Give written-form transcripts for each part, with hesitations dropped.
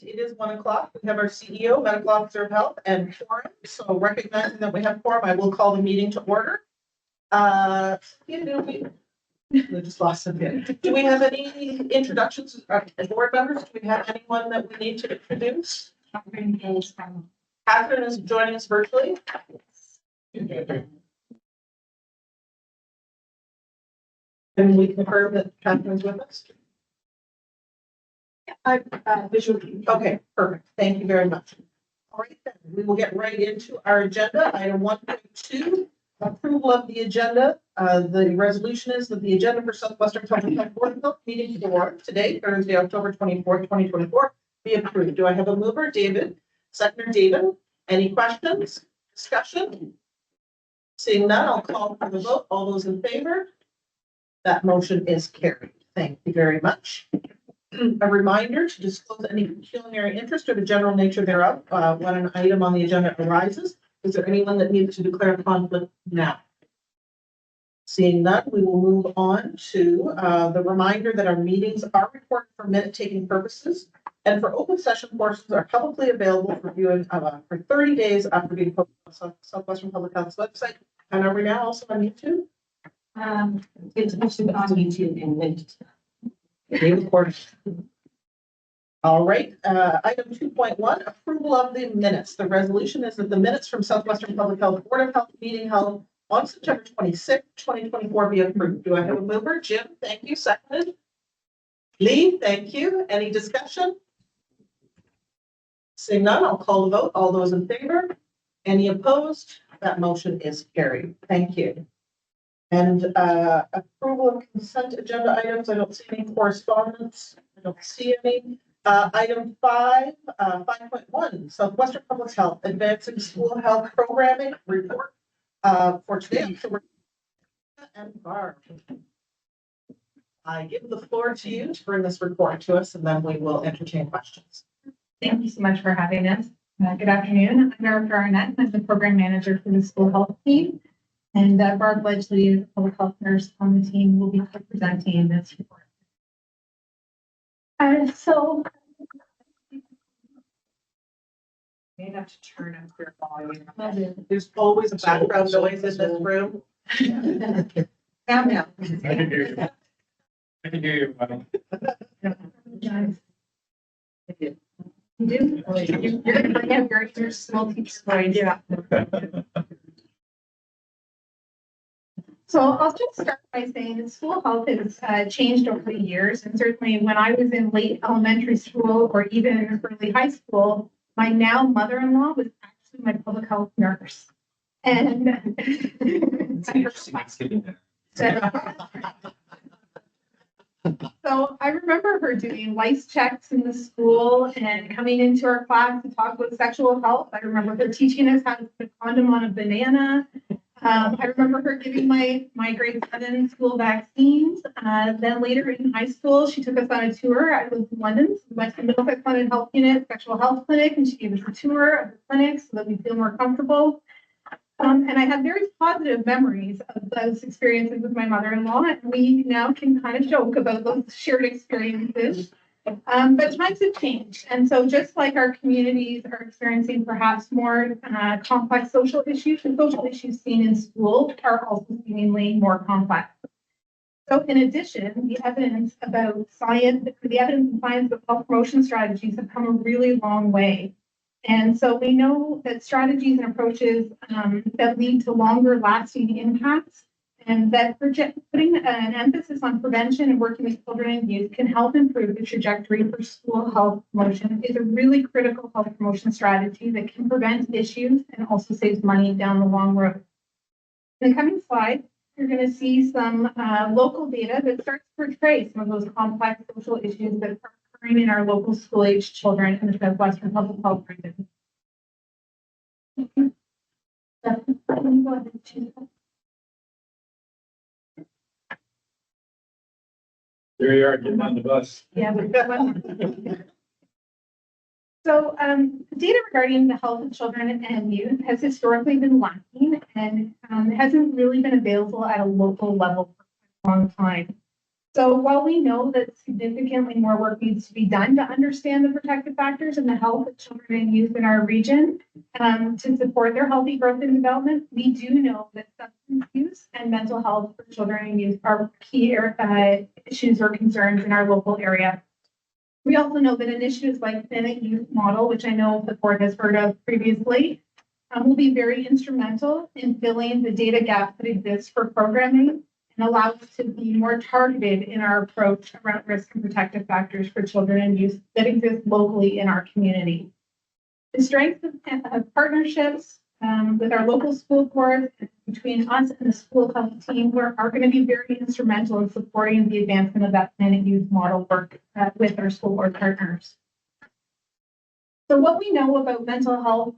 it is 1 o'clock. We have our CEO, Medical Officer of Health, and quorum. So recognizing that we have quorum, I will call the meeting to order. I just lost something. Do we have any introductions, board members? Do we have anyone that we need to introduce? Catherine is joining us virtually. Can we confirm that Catherine's with us? Visually. Okay, perfect. Thank you very much. All right, then we will get right into our agenda. Item 1.2, approval of the agenda. The resolution is that the agenda for Southwestern Public Health Board of Health meeting for today, Thursday, October 24th, 2024, be approved. Do I have a mover? David. Seconder, David. Any questions? Discussion? Seeing none, I'll call for the vote. All those in favor? That motion is carried. Thank you very much. A reminder to disclose any pecuniary interest or the general nature thereof when an item on the agenda arises. Is there anyone that needs to declare a conflict now? Seeing none, we will move on to the reminder that our meetings are recorded for minute-taking purposes and for open session portions are publicly available for viewing for 30 days after being posted on Southwestern Public Health's website. And are we now also on YouTube? It's also on YouTube and linked. All right, item 2.1, approval of the minutes. The resolution is that the minutes from Southwestern Public Health Board of Health meeting held on September 26, 2024 be approved. Do I have a mover? Jim, thank you. Seconded. Lee, thank you. Any discussion? Seeing none, I'll call the vote. All those in favor? Any opposed? That motion is carried. Thank you. And approval of consent agenda items. I don't see any correspondence. I don't see any. Item 5.1, Southwestern Public Health Advancing School Health Programming Report for today. And Barb, I give the floor to you to bring this report to us, and then we will entertain questions. Thank you so much for having us. Good afternoon. I'm Erica Arnett. I'm the program manager for the school health team. And Barb Ledgley, the public health nurse on the team, will be presenting this report. So May have to turn up your volume. There's always a background noise in this room. Now. I can hear you. I can hear you. You do? You're going to forget your small teacher voice. Yeah. So I'll just start by saying that school health has changed over the years. And certainly when I was in late elementary school or even early high school, my now mother-in-law was actually my public health nurse. And so I remember her doing lice checks in the school and coming into our class to talk about sexual health. I remember her teaching us how to put a condom on a banana. I remember her giving my grade 7 school vaccines. Then later in high school, she took us on a tour. I lived in London, so we went to the Middlesex London Health Unit Sexual Health Clinic, and she gave us a tour of the clinic so that we feel more comfortable. And I have very positive memories of those experiences with my mother-in-law, and we now can kind of joke about those shared experiences. But times have changed. And so just like our communities are experiencing perhaps more complex social issues, the social issues seen in school are also seemingly more complex. So in addition, the evidence and science of health promotion strategies have come a really long way. And so we know that strategies and approaches that lead to longer lasting impacts, and that putting an emphasis on prevention and working with children and youth can help improve the trajectory for school health promotion is a really critical health promotion strategy that can prevent issues and also saves money down the long road. In the coming slide, you're going to see some local data that starts to portray some of those complex social issues that are occurring in our local school-age children in the Southwestern Public Health region. There you are, getting on the bus. Yeah. So data regarding the health of children and youth has historically been lacking and hasn't really been available at a local level for a long time. So while we know that significantly more work needs to be done to understand the protective factors and the health of children and youth in our region to support their healthy growth and development, we do know that substance use and mental health for children and youth are key issues or concerns in our local area. We also know that initiatives like Planet Youth Model, which I know the board has heard of previously, will be very instrumental in filling the data gap that exists for programming and allow us to be more targeted in our approach around risk and protective factors for children and youth that exist locally in our community. The strength of partnerships with our local school boards between us and the school health team are going to be very instrumental in supporting the advancement of that Planet Youth Model work with our school board partners. So what we know about mental health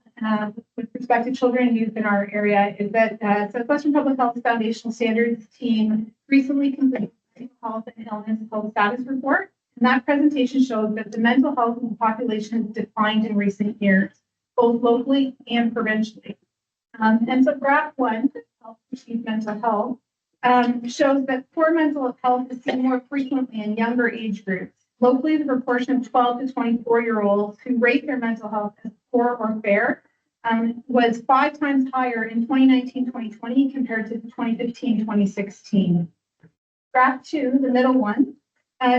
with respect to children and youth in our area is that Southwestern Public Health Foundational Standards team recently completed a mental health and illness health status report. And that presentation showed that the mental health of the population has declined in recent years, both locally and provincially. And so graph 1, health perceived mental health, shows that poor mental health is seen more frequently in younger age groups. Locally, the proportion of 12 to 24-year-olds who rate their mental health as poor or fair was 5 times higher in 2019-2020 compared to 2015-2016. Graph 2, the middle one,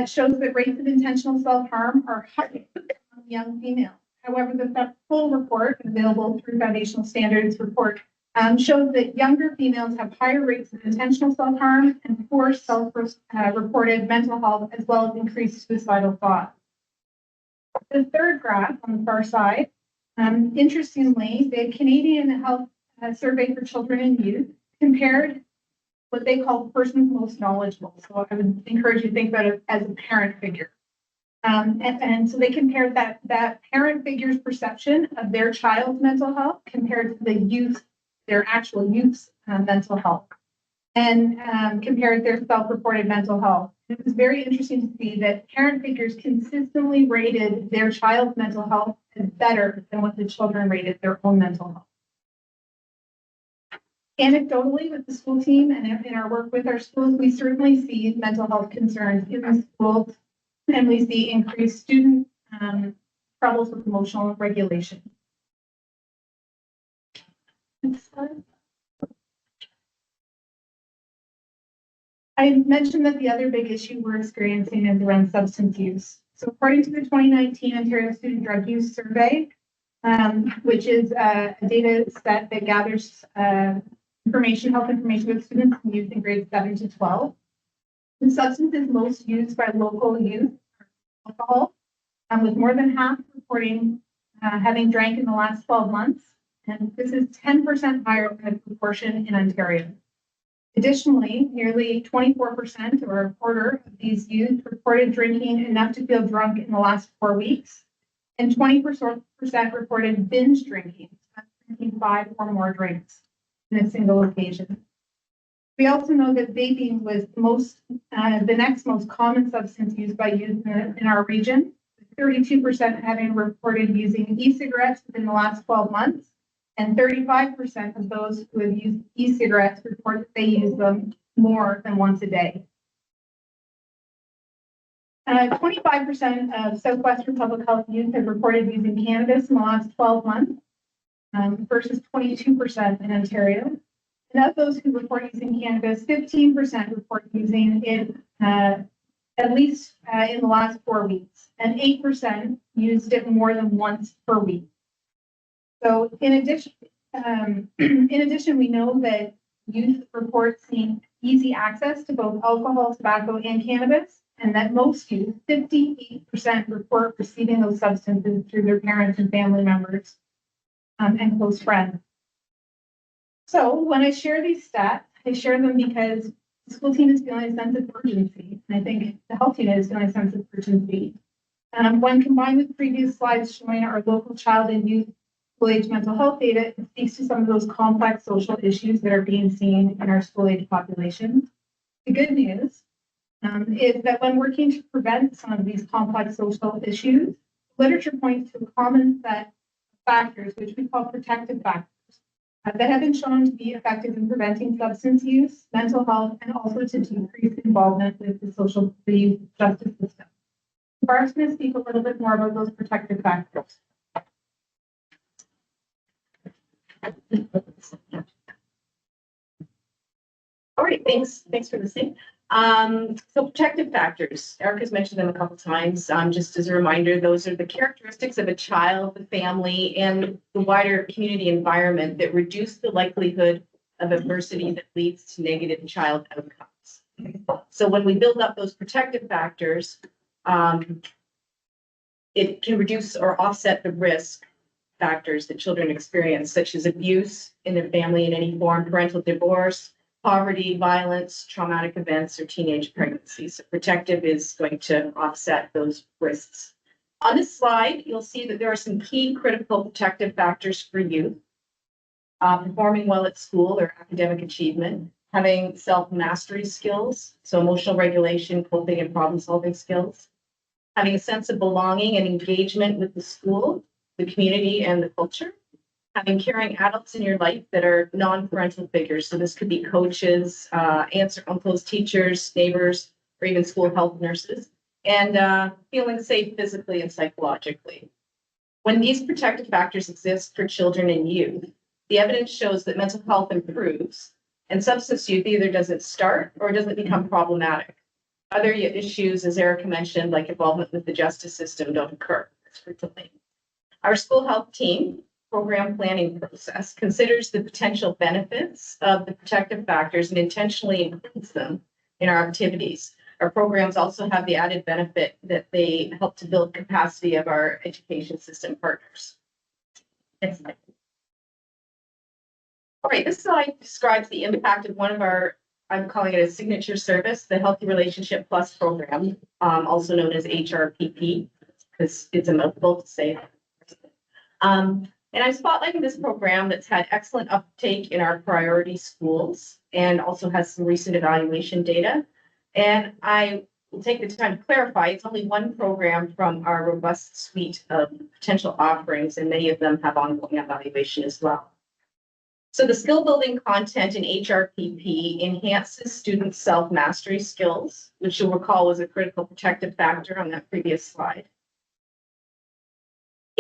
shows that rates of intentional self-harm are higher among young females. However, the full report available through Foundational Standards report shows that younger females have higher rates of intentional self-harm and poor self-reported mental health, as well as increased suicidal thoughts. The third graph on the far side, interestingly, the Canadian Health Survey for Children and Youth compared what they call the person who's most knowledgeable. So I would encourage you to think about it as a parent figure. And so they compared that parent figure's perception of their child's mental health compared to the youth, their actual youth's mental health, and compared their self-reported mental health. It was very interesting to see that parent figures consistently rated their child's mental health as better than what the children rated their own mental health. Anecdotally, with the school team and in our work with our schools, we certainly see mental health concerns in the schools, and we see increased student troubles with emotional regulation. Next slide. I mentioned that the other big issue we're experiencing is around substance use. So according to the 2019 Ontario Student Drug Use Survey, which is a data set that gathers health information with students and youth in grades 7 to 12, the substances most used by local youth are alcohol, with more than half reporting having drank in the last 12 months. And this is 10% higher than the proportion in Ontario. Additionally, nearly 24% or a quarter of these youth reported drinking enough to feel drunk in the last 4 weeks, and 20% reported binge drinking, drinking 5 or more drinks in a single occasion. We also know that vaping was the next most common substance used by youth in our region, with 32% having reported using e-cigarettes within the last 12 months, and 35% of those who have used e-cigarettes report that they use them more than once a day. 25% of Southwestern Public Health youth have reported using cannabis in the last 12 months, versus 22% in Ontario. And of those who report using cannabis, 15% report using it at least in the last 4 weeks, and 8% used it more than once per week. So in addition, we know that youth report seeing easy access to both alcohol, tobacco, and cannabis, and that most youth, 58%, report receiving those substances through their parents and family members and close friends. So when I share these stats, I share them because the school team is feeling a sense of urgency, and I think the health unit is feeling a sense of urgency. When combined with previous slides showing our local child and youth school-age mental health data, it speaks to some of those complex social issues that are being seen in our school-age population. The good news is that when working to prevent some of these complex social issues, literature points to a common set of factors, which we call protective factors, that have been shown to be effective in preventing substance use, mental health, and also to decrease involvement with the justice system. Barb's going to speak a little bit more about those protective factors. All right, thanks for listening. So protective factors, Eric has mentioned them a couple times. Just as a reminder, those are the characteristics of a child, the family, and the wider community environment that reduce the likelihood of adversity that leads to negative child outcomes. So when we build up those protective factors, it can reduce or offset the risk factors that children experience, such as abuse in their family in any form, parental divorce, poverty, violence, traumatic events, or teenage pregnancies. So protective is going to offset those risks. On this slide, you'll see that there are some key critical protective factors for youth. Performing well at school or academic achievement, having self-mastery skills, so emotional regulation, coping, and problem-solving skills, having a sense of belonging and engagement with the school, the community, and the culture, having caring adults in your life that are non-parental figures. So this could be coaches, aunts or uncles, teachers, neighbors, or even school health nurses, and feeling safe physically and psychologically. When these protective factors exist for children and youth, the evidence shows that mental health improves, and substance use either doesn't start or doesn't become problematic. Other issues, as Erica mentioned, like involvement with the justice system, don't occur as frequently. Our school health team program planning process considers the potential benefits of the protective factors and intentionally includes them in our activities. Our programs also have the added benefit that they help to build capacity of our education system partners. Next slide. All right, this slide describes the impact of one of our, I'm calling it a signature service, the Healthy Relationship Plus program, also known as HRPP, because it's a mouthful to say. And I'm spotlighting this program that's had excellent uptake in our priority schools and also has some recent evaluation data. And I will take the time to clarify, it's only one program from our robust suite of potential offerings, and many of them have ongoing evaluation as well. So the skill building content in HRPP enhances students' self-mastery skills, which you'll recall was a critical protective factor on that previous slide.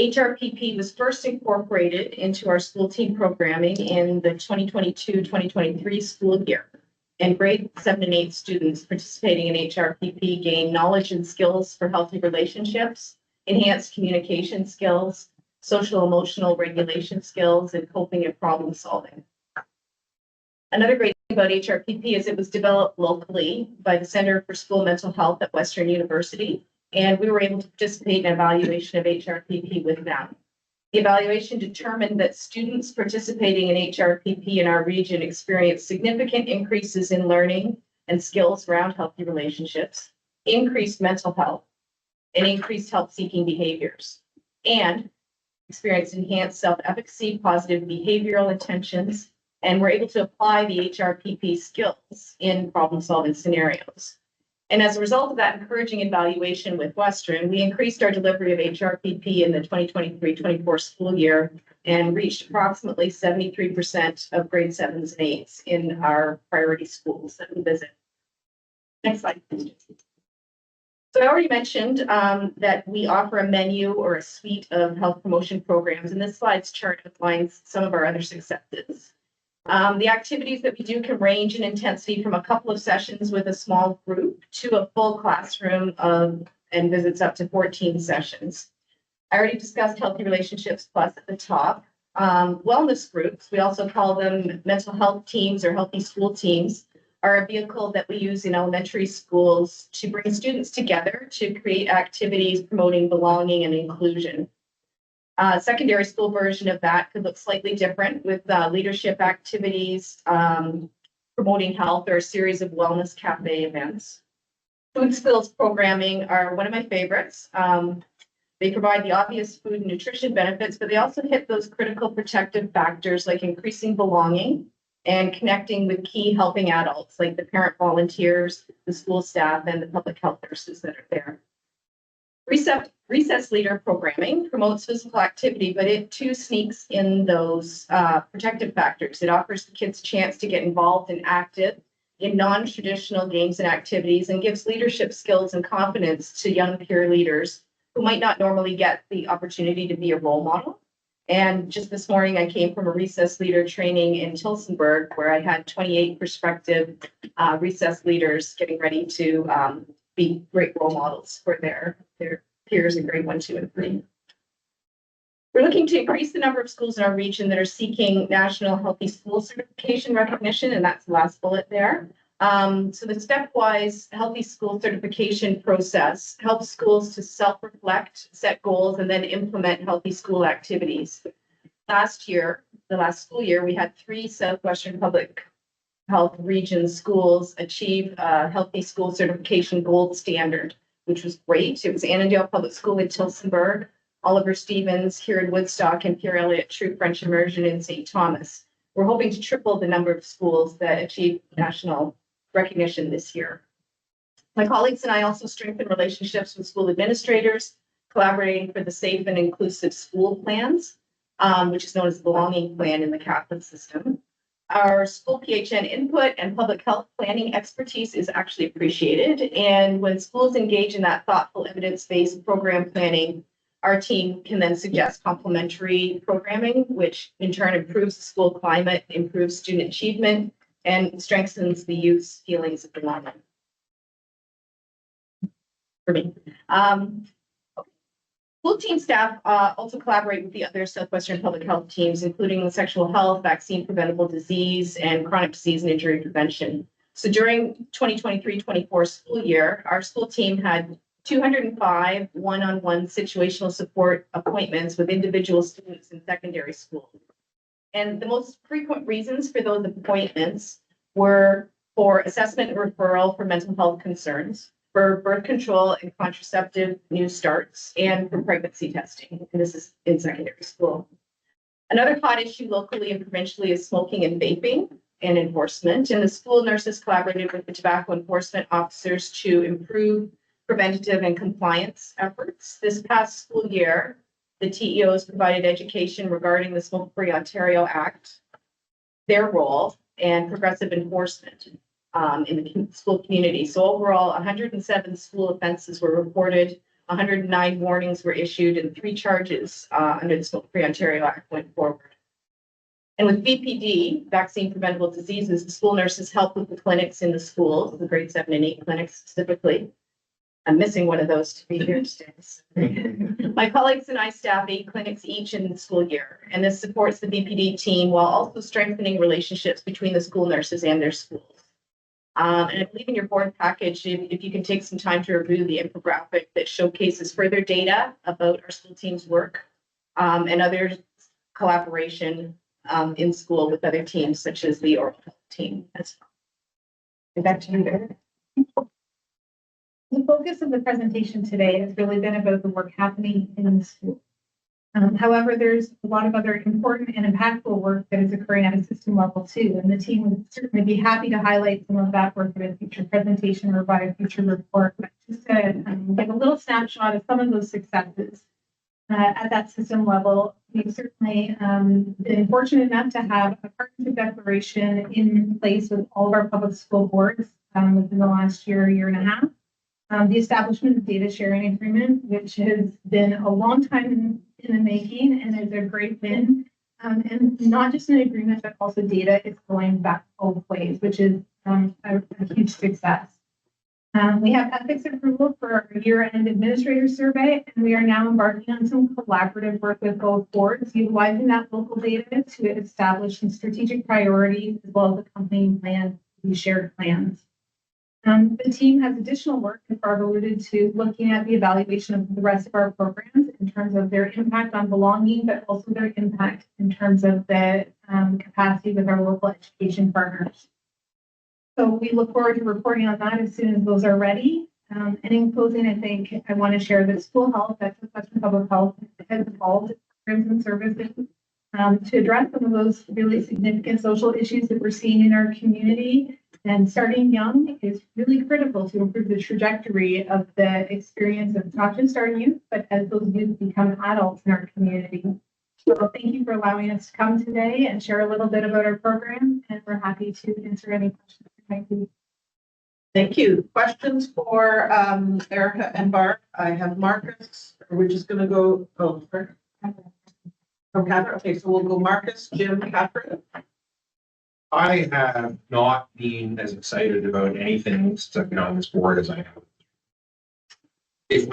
HRPP was first incorporated into our school team programming in the 2022-2023 school year. And grade 7 and 8 students participating in HRPP gain knowledge and skills for healthy relationships, enhanced communication skills, social emotional regulation skills, and coping and problem solving. Another great thing about HRPP is it was developed locally by the Center for School Mental Health at Western University, and we were able to participate in evaluation of HRPP with them. The evaluation determined that students participating in HRPP in our region experienced significant increases in learning and skills around healthy relationships, increased mental health, and increased help-seeking behaviors, and experienced enhanced self-efficacy, positive behavioral intentions, and were able to apply the HRPP skills in problem-solving scenarios. And as a result of that encouraging evaluation with Western, we increased our delivery of HRPP in the 2023-24 school year and reached approximately 73% of grade 7s and 8s in our priority schools that we visit. Next slide, please. So I already mentioned that we offer a menu or a suite of health promotion programs, and this slide's chart outlines some of our other successes. The activities that we do can range in intensity from a couple of sessions with a small group to a full classroom and visits up to 14 sessions. I already discussed Healthy Relationships Plus at the top. Wellness groups, we also call them mental health teams or healthy school teams, are a vehicle that we use in elementary schools to bring students together to create activities promoting belonging and inclusion. Secondary school version of that could look slightly different with leadership activities, promoting health, or a series of wellness cafe events. Food skills programming are one of my favorites. They provide the obvious food and nutrition benefits, but they also hit those critical protective factors like increasing belonging and connecting with key helping adults like the parent volunteers, the school staff, and the public health nurses that are there. Recess leader programming promotes physical activity, but it too sneaks in those protective factors. It offers the kids a chance to get involved and active in non-traditional games and activities and gives leadership skills and confidence to young peer leaders who might not normally get the opportunity to be a role model. And just this morning, I came from a recess leader training in Tilsonburg where I had 28 prospective recess leaders getting ready to be great role models for their peers in grade 1, 2, and 3. We're looking to increase the number of schools in our region that are seeking National Healthy School Certification recognition, and that's the last bullet there. So the stepwise Healthy School Certification process helps schools to self-reflect, set goals, and then implement healthy school activities. Last school year, we had 3 Southwestern Public Health Region schools achieve Healthy School Certification Gold Standard, which was great. It was Annandale Public School in Tilsonburg, Oliver Stevens here in Woodstock, and Pierre Elliott True French Immersion in St. Thomas. We're hoping to triple the number of schools that achieve national recognition this year. My colleagues and I also strengthen relationships with school administrators, collaborating for the safe and inclusive school plans, which is known as the belonging plan in the Catholic system. Our school PHN input and public health planning expertise is actually appreciated. And when schools engage in that thoughtful evidence-based program planning, our team can then suggest complementary programming, which in turn improves the school climate, improves student achievement, and strengthens the youth's feelings of belonging. For me. School team staff also collaborate with the other Southwestern public health teams, including sexual health, vaccine preventable disease, and chronic disease and injury prevention. So during 2023-24 school year, our school team had 205 one-on-one situational support appointments with individual students in secondary school. And the most frequent reasons for those appointments were for assessment and referral for mental health concerns, for birth control and contraceptive new starts, and for pregnancy testing. And this is in secondary school. Another hot issue locally and provincially is smoking and vaping and enforcement. And the school nurses collaborated with the tobacco enforcement officers to improve preventative and compliance efforts. This past school year, the TEOs provided education regarding the Smoke-Free Ontario Act, their role, and progressive enforcement in the school community. So overall, 107 school offenses were reported, 109 warnings were issued, and 3 charges under the Smoke-Free Ontario Act went forward. And with VPD, vaccine preventable diseases, the school nurses help with the clinics in the schools, the grade 7 and 8 clinics specifically. I'm missing one of those to be here today. My colleagues and I staff 8 clinics each in the school year, and this supports the BPD team while also strengthening relationships between the school nurses and their schools. And I believe in your board package, if you can take some time to review the infographic that showcases further data about our school team's work and other collaboration in school with other teams, such as the oral health team as well. And back to you, Eric. The focus of the presentation today has really been about the work happening in the school. However, there's a lot of other important and impactful work that is occurring at a system level too, and the team would certainly be happy to highlight some of that work in a future presentation or by a future report. But just to give a little snapshot of some of those successes at that system level, we've certainly been fortunate enough to have a partnership declaration in place with all of our public school boards within the last year and a half. The establishment of data sharing agreement, which has been a long time in the making and is a great win. And not just an agreement, but also data is going back both ways, which is a huge success. We have ethics approval for our year-end administrator survey, and we are now embarking on some collaborative work with both boards, utilizing that local data to establish some strategic priorities as well as accompanying plans, shared plans. The team has additional work, as Barb alluded to, looking at the evaluation of the rest of our programs in terms of their impact on belonging, but also their impact in terms of the capacity with our local education partners. So we look forward to reporting on that as soon as those are ready. And in closing, I think I want to share that school health, that's Southwestern Public Health, has evolved programs and services to address some of those really significant social issues that we're seeing in our community. And starting young is really critical to improve the trajectory of the experience of not just our youth, but as those youth become adults in our community. So thank you for allowing us to come today and share a little bit about our program, and we're happy to answer any questions. Thank you. Thank you. Questions for Erica and Bart? I have Marcus. We're just gonna go, sorry. From Catherine. Okay, so we'll go Marcus, Jim, Catherine. I have not been as excited about anything since I've been on this board as I have.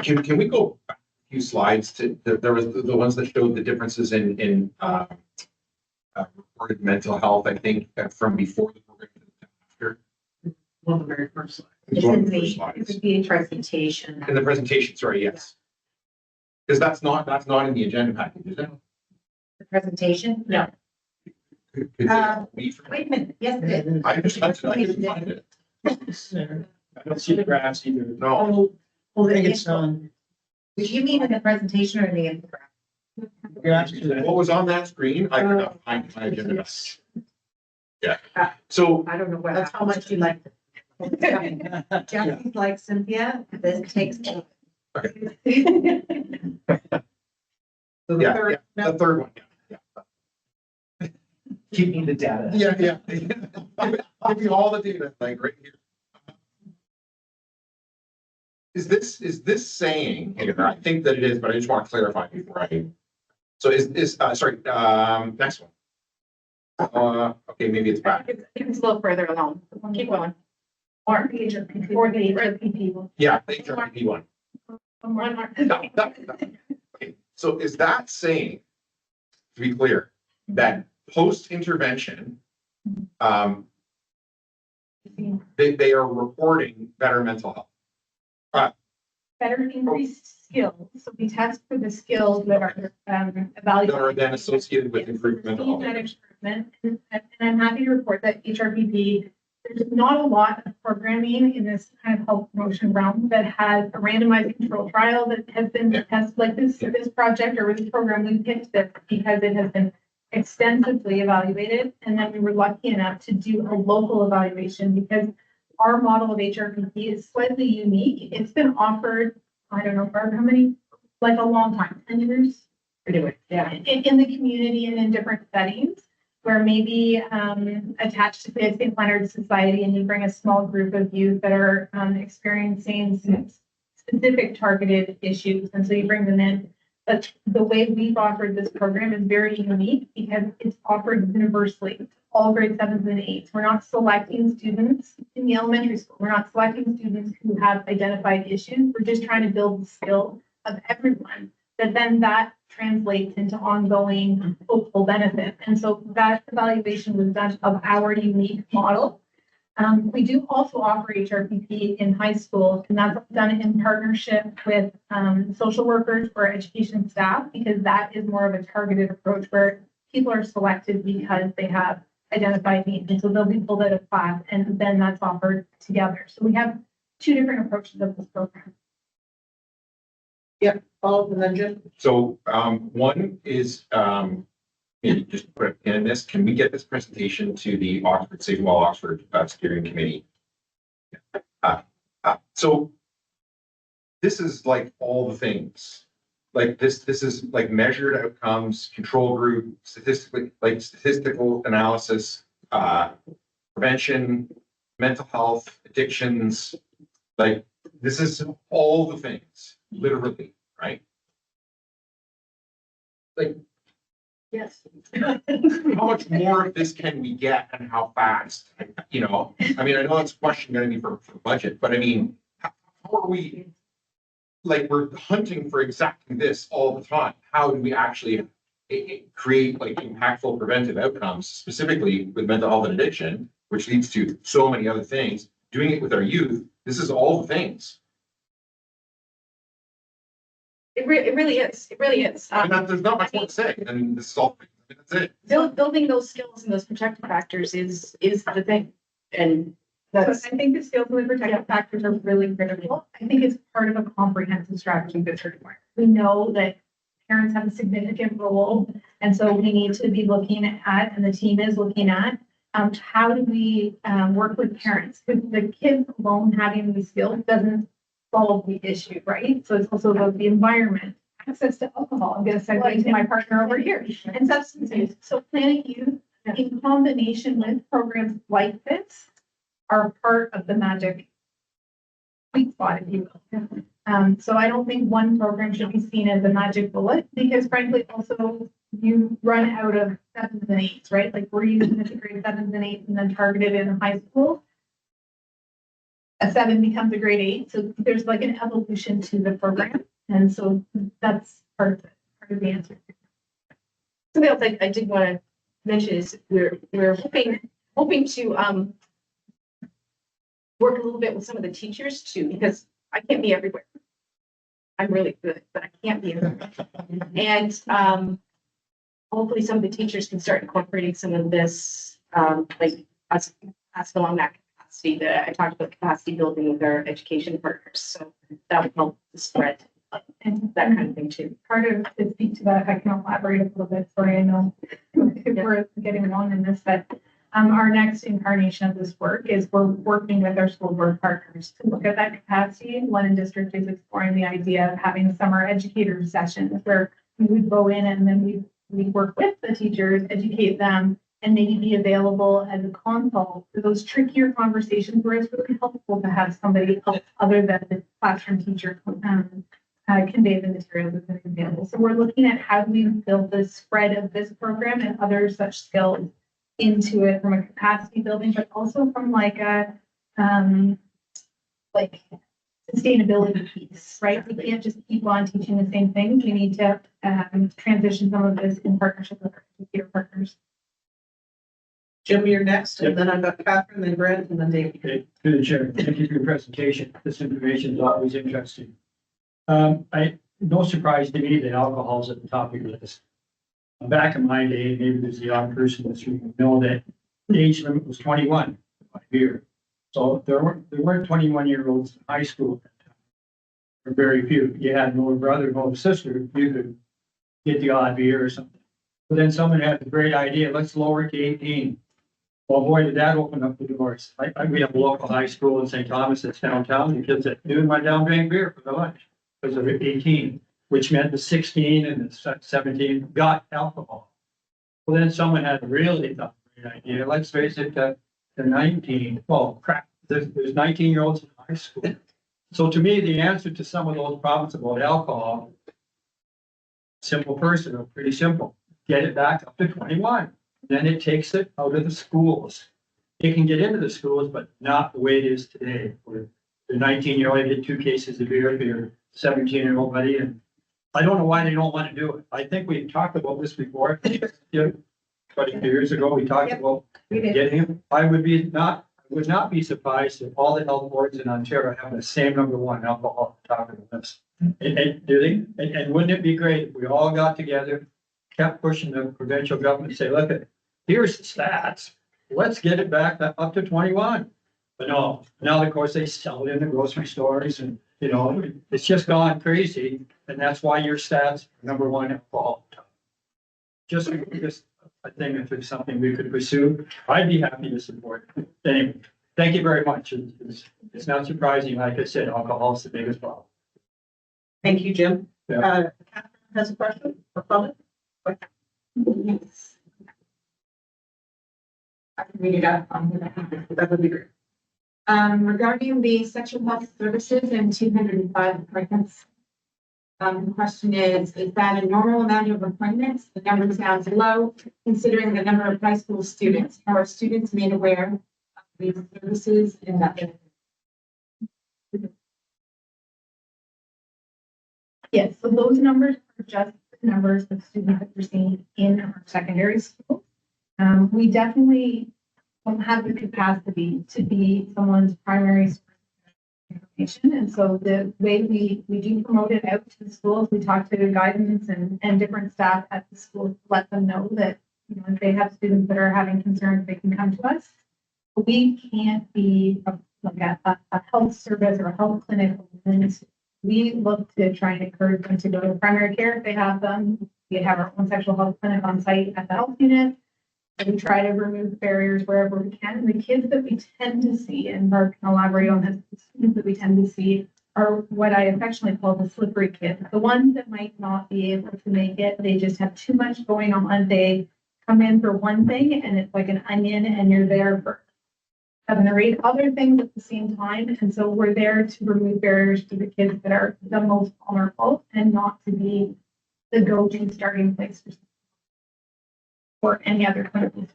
Can we go back a few slides to, there was the ones that showed the differences in reported mental health, I think, from before the program to after. One of the very first slides. It's one of the first slides. the presentation. In the presentation, sorry, yes. Because that's not in the agenda package, is it? The presentation? No. Could we- Wait a minute. Yes, it is. I just, I couldn't find it. I don't see the graphs either. No, I think it's on. Do you mean in the presentation or in the infographic? Graphs. what was on that screen? I could not find my agenda. Yeah, so I don't know what. That's how much you like. Jackie's like Cynthia, this takes. So the Yeah, third, the third one, yeah. Give me the data. Yeah. Give you all the data, like right here. Is this saying here, I think that it is, but I just want to clarify before so sorry, next one. Okay, maybe it's back. It's a little further along. Keep going. Or the HRPP will. Yeah, the HRPP one. One more. Okay, so is that saying, to be clear, that post-intervention, they are reporting better mental health? Better increased skills. So we test for the skills that are evaluated. That are then associated with improved mental health. That improvement. And I'm happy to report that HRPP, there's not a lot of programming in this kind of health promotion realm that has a randomized control trial that has been tested like this project or this program. We picked this because it has been extensively evaluated. And then we were lucky enough to do a local evaluation because our model of HRPP is slightly unique. It's been offered, I don't know, for how many, like a long time, 10 years? Anyway, yeah. In the community and in different settings where maybe attached to the St. Leonard Society and you bring a small group of youth that are experiencing some specific targeted issues. And so you bring them in. But the way we've offered this program is very unique because it's offered universally to all grade 7s and 8s. We're not selecting students in the elementary school. We're not selecting students who have identified issues. We're just trying to build the skill of everyone that then that translates into ongoing hopeful benefit. And so that evaluation was done of our unique model. We do also offer HRPP in high school, and that's done in partnership with social workers or education staff, because that is more of a targeted approach where people are selected because they have identified needs. And so they'll be pulled out of class, and then that's offered together. So we have two different approaches of this program. Follow and then Jim. So, one is, maybe just put a pin in this. Can we get this presentation to the Oxford Safe Well Oxford Steering Committee? So this is like all the things. Like this is like measured outcomes, control group, statistical analysis, prevention, mental health, addictions. Like this is all the things, literally, right? Like, Yes. how much more of this can we get and how fast? You know, I mean, I know that's a question going to be for budget, but I mean, how are we, like, we're hunting for exactly this all the time. How do we actually create like impactful preventive outcomes, specifically with mental health and addiction, which leads to so many other things, doing it with our youth? This is all the things. It really is. It really is. And there's not much more to say. I mean, this is all, that's it. Building those skills and those protective factors is the thing. And So that's, I think the skills and the protective factors are really critical. I think it's part of a comprehensive strategy that's required. We know that parents have a significant role, and so we need to be looking at, and the team is looking at, How do we work with parents? Because the kids alone having these skills doesn't solve the issue, right? So it's also about the environment, access to alcohol. I'm going to segue to my partner over here, and substance use. So planning youth in combination with programs like this are part of the magic sweet spot, if you will. So I don't think one program should be seen as a magic bullet, because frankly, also you run out of 7s and 8s, right? Like we're using it to grade 7s and 8s and then targeted in high school. A 7 becomes a grade 8. So there's like an evolution to the program. And so that's part of it, part of the answer. Something else I did want to mention is we're hoping to work a little bit with some of the teachers too, because I can't be everywhere. I'm really good, but I can't be everywhere. And hopefully some of the teachers can start incorporating some of this, like us along that capacity that I talked about, capacity building with our education partners. So that would help the spread and that kind of thing too. Part of to speak to that, if I can elaborate a little bit. Sorry, I know we're getting along in this, but our next incarnation of this work is we're working with our school board partners to look at that capacity. London District is exploring the idea of having summer educator sessions where we would go in and then we work with the teachers, educate them, and maybe be available as a consult for those trickier conversations where it's really helpful to have somebody else other than the classroom teacher convey the materials as an example. So we're looking at how we build the spread of this program and other such skills into it from a capacity building, but also from like a sustainability piece, right? We can't just keep on teaching the same things. We need to transition some of this in partnership with our educator partners. Jim, you're next, and then I've got Catherine, then Brent, and then Dave. Okay, through the chair, thank you for your presentation. This information is always interesting. No surprise to me that alcohol is at the top of your list. Back in my day, maybe there's a young person in this room who know that the age limit was 21 by beer. So there weren't 21-year-olds in high school at that time. Or very few. You had no brother, no sister, you could get the odd beer or something. But then someone had a great idea, let's lower it to 18. Well, boy, did that open up the doors. We have a local high school in St. Thomas that's downtown. The kids at noon went down drank beer for their lunch because of 18, which meant the 16 and the 17 got alcohol. Well, then someone had a really tough idea. Let's face it, to 19. Well, crap, there's 19-year-olds in high school. So to me, the answer to some of those problems about alcohol, simple person, pretty simple. Get it back up to 21. Then it takes it out of the schools. It can get into the schools, but not the way it is today. Where the 19-year-old get 2 cases of beer for your 17-year-old buddy, and I don't know why they don't want to do it. I think we talked about this before. 20 years ago, we talked about getting him. I would not be surprised if all the health boards in Ontario have the same #1 alcohol at the top of the list. And wouldn't it be great if we all got together, kept pushing the provincial government to say, look, here's the stats. Let's get it back up to 21. But no, now of course they sell it in the grocery stores and, it's just gone crazy. And that's why your stats are #1 alcohol. Just I think if it's something we could pursue, I'd be happy to support. Anyway, thank you very much. It's not surprising. Like I said, alcohol is the biggest problem. Thank you, Jim. Yeah. Catherine has a question or comment? Yes. I can read it out. That would be great. Regarding the sexual health services and 205 appointments. The question is that a normal amount of appointments? The number sounds low, considering the number of high school students. How are students made aware of these services and that? Yes, so those numbers are just the numbers of students that we're seeing in our secondary school. We definitely don't have the capacity to be someone's primary source of information. And so the way we do promote it out to the schools, we talk to the guidance and different staff at the school to let them know that, if they have students that are having concerns, they can come to us. But we can't be a health service or a health clinic. And we look to try and encourage them to go to primary care if they have them. We have our own sexual health clinic on site at the health unit. And we try to remove barriers wherever we can. And the kids that we tend to see, and Barb can elaborate on this, the students that we tend to see are what I affectionately call the slippery kids. The ones that might not be able to make it, they just have too much going on. They come in for one thing and it's like an onion and you're there for 7 or 8 other things at the same time. And so we're there to remove barriers to the kids that are the most vulnerable and not to be the go-to starting place for any other clinical.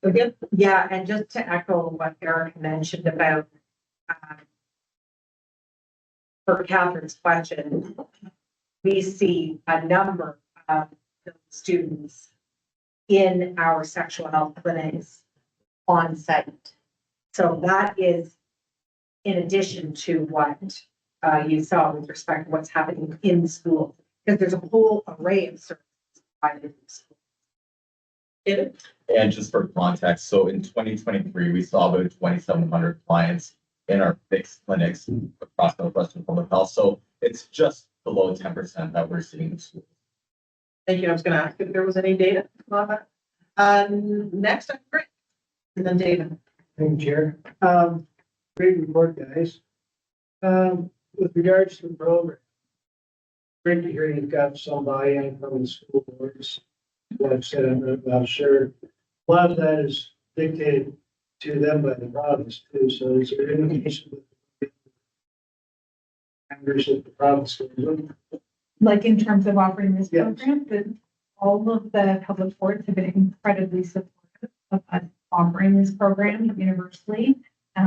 Again, Yeah, and just to echo what Eric mentioned about, um, for Catherine's question, we see a number of students in our sexual health clinics on site. So that is in addition to what you saw with respect to what's happening in school, because there's a whole array of services provided in school. And just for context, so in 2023, we saw about 2,700 clients in our fixed clinics across Southwestern Public Health. So it's just below 10% that we're seeing in schools. thank you. I was gonna ask if there was any data on that. Next, I'm great. And then David. Thank you, Chair. Great report, guys. With regards to the program, great to hear you've got some buy-in from the school boards. Like I said, I'm not sure. A lot of that is dictated to them by the province too, so is there any indication with members of the province? Like in terms of offering this Yes. program, that all of the public boards have been incredibly supportive of us offering this program universally.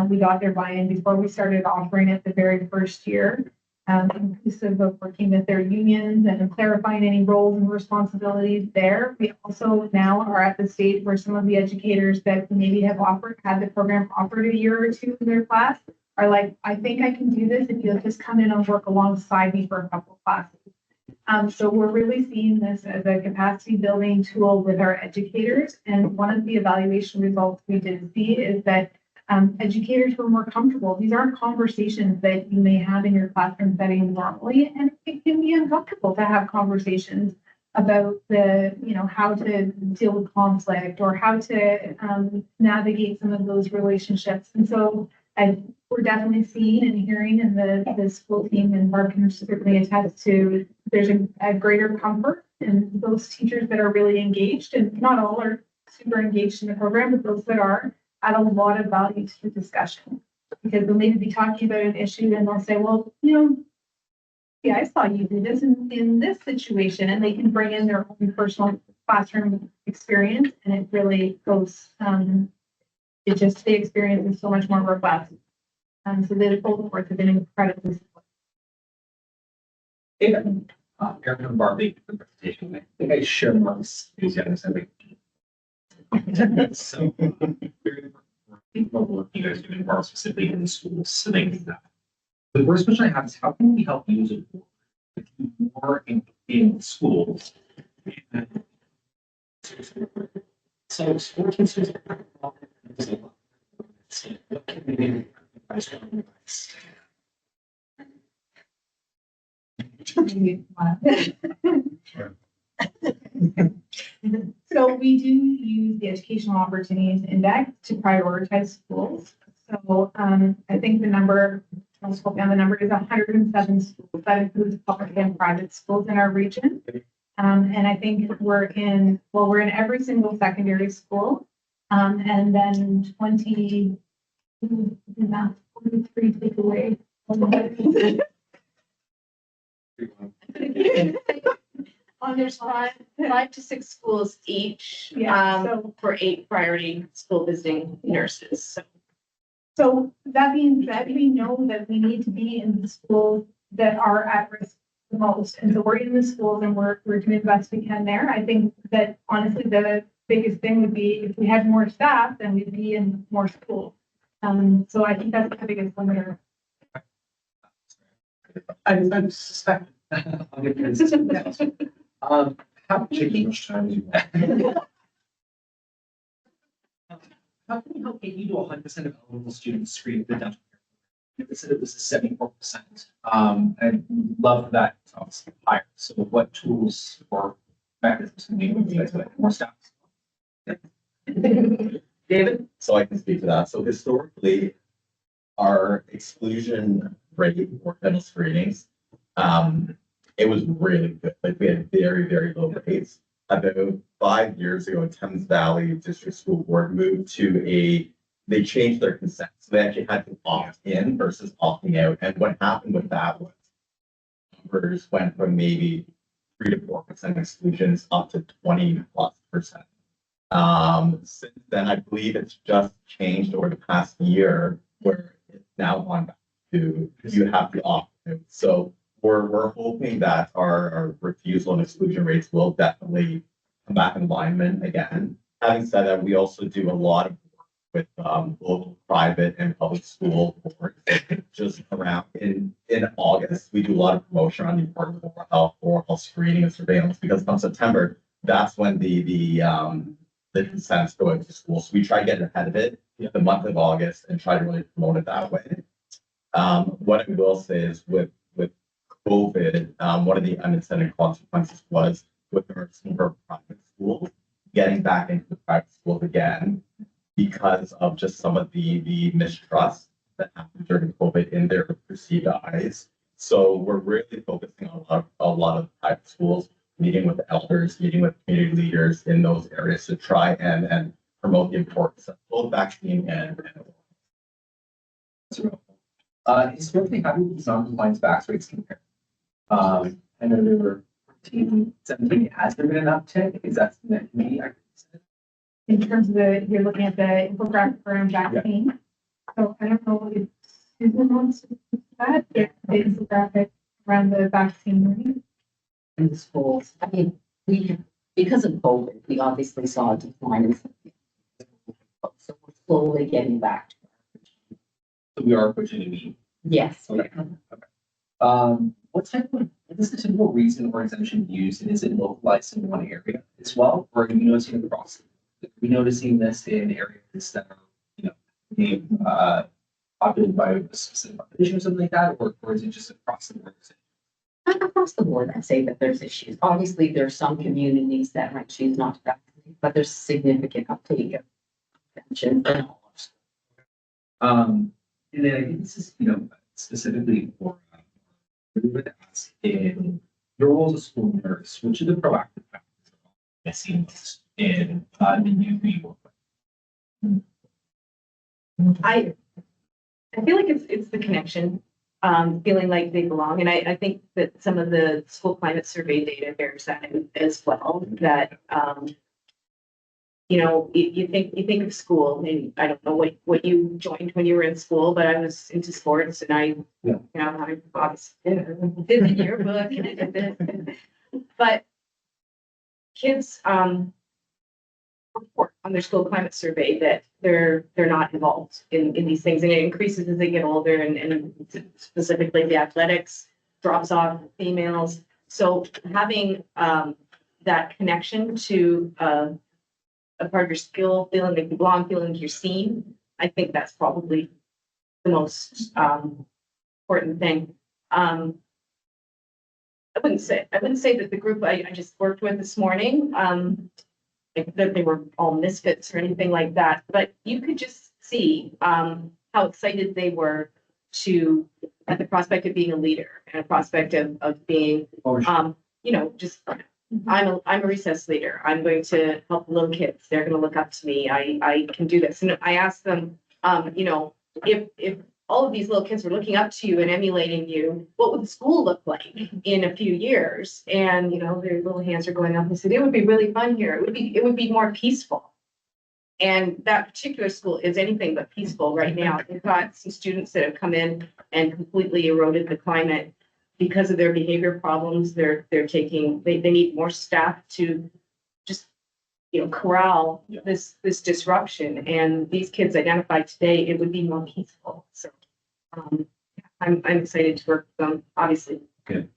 We got their buy-in before we started offering it the very first year, inclusive of working with their unions and clarifying any roles and responsibilities there. We also now are at the stage where some of the educators that maybe have had the program offered a year or two in their class are like, I think I can do this if you'll just come in and work alongside me for a couple of classes. So we're really seeing this as a capacity building tool with our educators. And one of the evaluation results we did see is that educators were more comfortable. These aren't conversations that you may have in your classroom setting normally, and it can be uncomfortable to have conversations about how to deal with conflict or how to navigate some of those relationships. And so we're definitely seeing and hearing in the school team, and Barb can certainly attest to, there's a greater comfort in those teachers that are really engaged, and not all are super engaged in the program, but those that are add a lot of value to the discussion. Because they'll maybe be talking about an issue and they'll say, well, yeah, I saw you do this in this situation, and they can bring in their own personal classroom experience, and it really goes, the experience is so much more robust. So the both boards have been incredibly supportive. Eric and Barbie, the presentation, I think I share Mark's enthusiasm. So, what you guys do in Bar specifically in the schools, so thank you for that. The first question I have is, how can we help you as a board to do more in schools? So sports and students. What can we do? So we do use the Educational Opportunities Index to prioritize schools. So I think the number, let's hope down the number, is 107 schools. That includes public and private schools in our region. And I think we're in every single secondary school. And then 23 takeaway. There's five to six schools each, Yeah, so- for 8 priority school visiting nurses. So that being said, we know that we need to be in the schools that are at risk the most. And so we're in the schools and we're doing the best we can there. I think that honestly, the biggest thing would be if we had more staff, then we'd be in more schools. So I think that's the biggest limiter. I'm suspecting. How take as much time as you want. How can we help get you to 100% of eligible students screened with dental care? If it said it was 74%, I'd love that to obviously higher. So what tools or mechanisms can we use to get more staff? David? So I can speak to that. So historically, our exclusion rate for dental screenings, it was really good. Like we had very, very low rates. About 5 years ago, Thames Valley District School Board moved to they changed their consent. So they actually had to opt in versus opting out. And what happened with that was numbers went from maybe 3 to 4% exclusions up to 20+%. Since then, I believe it's just changed over the past year where it's now gone back to you have to opt out. So we're hoping that our refusal and exclusion rates will definitely come back in alignment again. Having said that, we also do a lot of work with local private and public school boards. Just around in August, we do a lot of promotion on the importance of oral health screening and surveillance because come September, that's when the consents go into school. So we try to get ahead of it the month of August and try to really promote it that way. What I will say is with COVID, one of the unintended consequences was with some of our private schools getting back into the private schools again because of just some of the mistrust that happened during COVID in their perceived eyes. So we're really focusing on a lot of private schools, meeting with the elders, meeting with community leaders in those areas to try and promote the importance of both vaccine and Historically, how do these non-compliance vax rates compare? I know there were 14, 17. Has there been an uptick? Is that something that maybe I could In terms of you're looking at the infographic around vaccine. So I don't know if Susan wants to do that, if the infographic around the vaccine rate. In the schools. I mean, because of COVID, we obviously saw a decline in. So we're slowly getting back to. So we are pushing to meet. Yes. Okay. What type of, is this a typical reason or exemption used, and is it localized in one area as well, or are you noticing it across? Are we noticing this in areas that are, being populated by a specific population or something like that, or is it just across the board? Across the board, I'd say that there's issues. Obviously, there are some communities that might choose not to vaccinate, but there's significant uptake of prevention in all of schools. And then I think this is, specifically for we would ask in your role as a school nurse, which are the proactive factors that seem most in the youth we work with? I feel like it's the connection, feeling like they belong. And I think that some of the school climate survey data bears that as well, that, you think of school, and I don't know what you joined when you were in school, but I was into sports and I obviously did the yearbook and I did this. But kids, report on their school climate survey that they're not involved in these things, and it increases as they get older, and specifically the athletics drops off females. So having that connection to a part of your skill, feeling like you belong, feeling like you're seen, I think that's probably the most important thing. I wouldn't say that the group I just worked with this morning, that they were all misfits or anything like that, but you could just see how excited they were at the prospect of being a leader and a prospect of being, just I'm a recess leader. I'm going to help the little kids. They're going to look up to me. I can do this. And I asked them, if all of these little kids were looking up to you and emulating you, what would the school look like in a few years? And, their little hands are going up and said, it would be really fun here. It would be more peaceful. And that particular school is anything but peaceful right now. We've got some students that have come in and completely eroded the climate because of their behavior problems. They need more staff to just, corral this disruption. And these kids identified today, it would be more peaceful. So I'm excited to work with them, obviously. Good.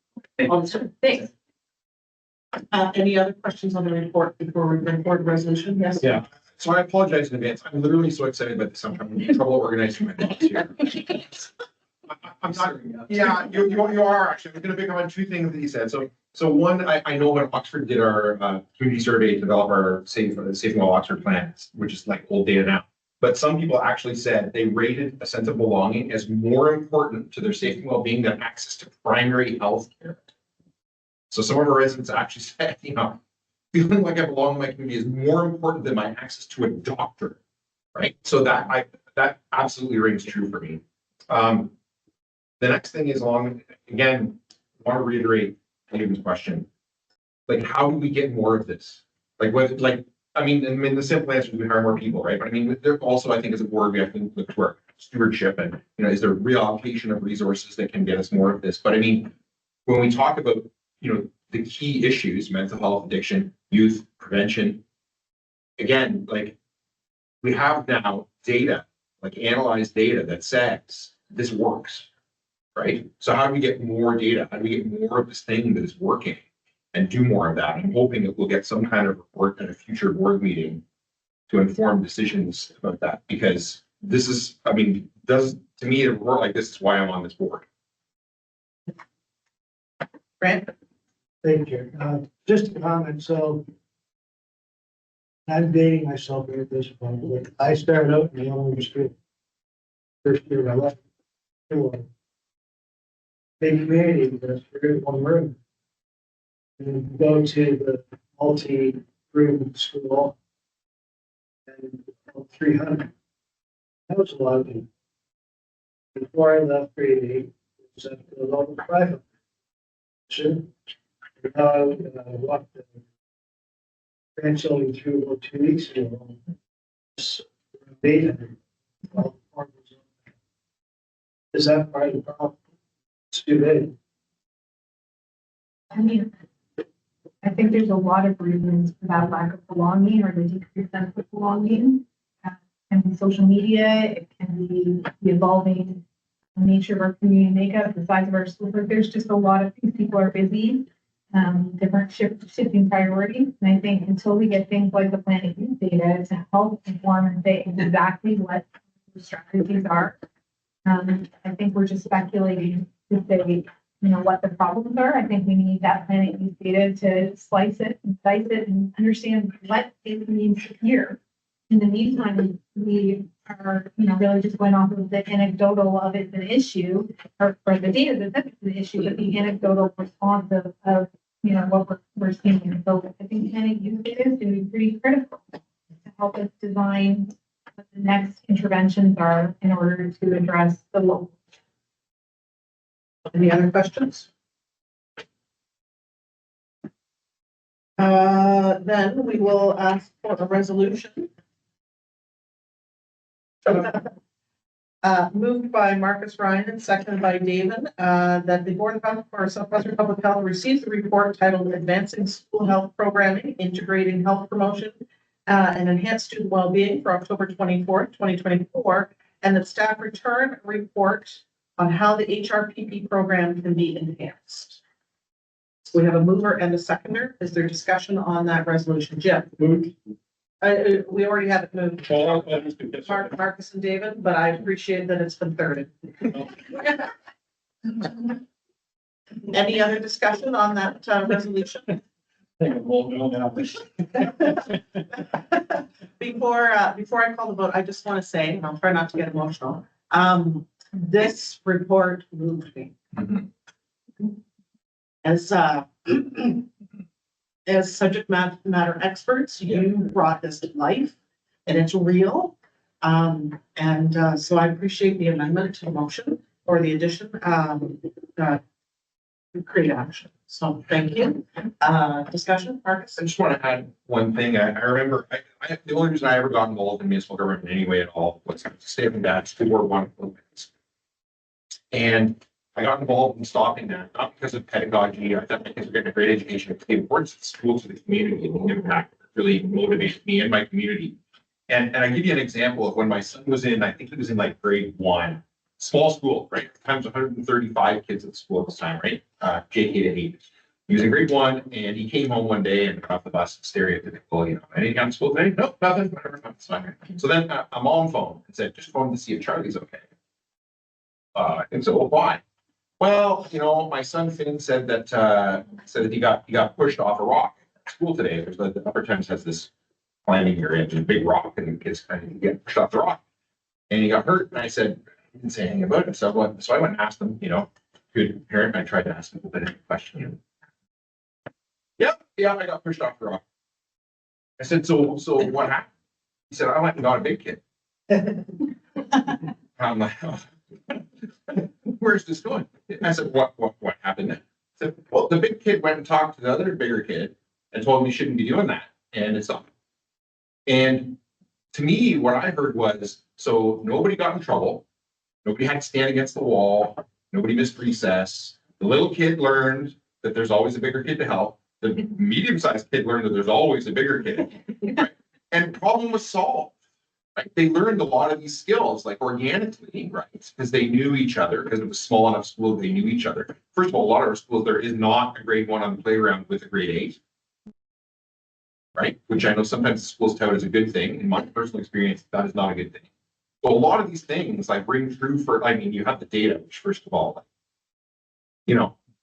All the time. Thanks. Any other questions on the report before we bring forward the resolution? Yes. Yeah. So I apologize in advance. I'm literally so excited about this. I'm having trouble organizing my thoughts here. I'm not, yeah, you are actually. I'm going to pick up on two things that you said. So So one, I know when Oxford did our community survey to develop our Safe Well Oxford plans, which is like old data now. But some people actually said they rated a sense of belonging as more important to their safety and well-being than access to primary health care. So some of our residents actually said, feeling like I belong in my community is more important than my access to a doctor, right? So that absolutely rings true for me. The next thing is again, I want to reiterate David's question. Like, how do we get more of this? Like, I mean, the simple answer is we hire more people, right? But I mean, there also, I think, as a board, we have to look to our stewardship and, is there reallocation of resources that can get us more of this? But I mean, when we talk about, the key issues, mental health, addiction, youth, prevention, again, like, we have now data, like analyzed data that says this works, right? So how do we get more data? How do we get more of this thing that is working and do more of that? I'm hoping that we'll get some kind of report at a future board meeting to inform decisions about that, because this is, to me, a report like this is why I'm on this board. Grant? Thank you. Just a comment, so I'm dating myself here at this point. Like, I started out in the elementary school. First year I left. It was big community, but it's very one room. And go to the multi-room school and 300. That was a lot of people. Before I left grade 8, it was over 500. Sure. Walked the grandchildren through about 2 weeks ago. Is that part of the problem? It's too big. I mean, I think there's a lot of reasons for that lack of belonging or the decreased sense of belonging. It can be social media, it can be the evolving nature of our community makeup, the size of our school. But there's just a lot of things. People are busy, different shifting priorities. And I think until we get things like the planning youth data to help inform and say exactly what the strategies are, I think we're just speculating to say, what the problems are. I think we need that planning youth data to slice it and dice it and understand what it means here. In the meantime, we are, really just going off of the anecdotal of it's an issue, or the data that it's an issue, but the anecdotal response of what we're seeing. So I think planning youth data is going to be pretty critical to help us design what the next interventions are in order to address the local. Any other questions? Then we will ask for a resolution. Moved by Marcus Ryan and seconded by David, that the Board of Health for Southwestern Public Health receives the report titled Advancing School Health Programming, Integrating Health Promotion and Enhanced Student Wellbeing for October 24th, 2024, and that staff return a report on how the HRPP program can be enhanced. So we have a mover and a seconder. Is there discussion on that resolution? Jim? Moved. We already have it moved. Marcus and David, but I appreciate that it's been thirded. Any other discussion on that resolution? Before I call the vote, I just want to say, and I'll try not to get emotional, this report moved me. As subject matter experts, you brought this to life and it's real. So I appreciate the amendment to the motion or the addition, create action. So thank you. Discussion, Marcus? I just want to add one thing. I remember the only reason I ever got involved in municipal government in any way at all was to stay up in that for one Olympics. And I got involved in stopping that, not because of pedagogy. I thought because we're getting a great education, it's the importance of schools to the community and the impact that really motivated me and my community. And I give you an example of when my son was I think he was in like grade 1, small school, right? Times 135 kids at the school at this time, right? JK to 8. He was in grade 1 and he came home one day and got off the bus, stereotypical, anything on school today? Nope, nothing, whatever, it's fine. So then a mom phoned and said, just phoned to see if Charlie's okay. And so, well, why? Well, my son Finn said that, he got pushed off a rock at school today. There's the Upper Thames has this climbing area, there's a big rock, and the kids kind of get pushed off the rock. And he got hurt, and I said, I didn't say anything about it. So I went and asked him, good parent, I tried to ask him a question. Yeah, I got pushed off the rock. I said, so what happened? He said, I went and got a big kid. I'm like, oh, where's this going? I said, what happened? I said, well, the big kid went and talked to the other bigger kid and told him he shouldn't be doing that. And it's on. And to me, what I heard was, so nobody got in trouble. Nobody had to stand against the wall. Nobody missed recess. The little kid learned that there's always a bigger kid to help. The medium-sized kid learned that there's always a bigger kid. Right? And problem was solved. Right? They learned a lot of these skills like organically, right? Because they knew each other, because it was small enough school, they knew each other. First of all, a lot of our schools, there is not a grade 1 on the playground with a grade 8. Right? Which I know sometimes the schools tout as a good thing. In my personal experience, that is not a good thing. So a lot of these things I bring through you have the data, which first of all,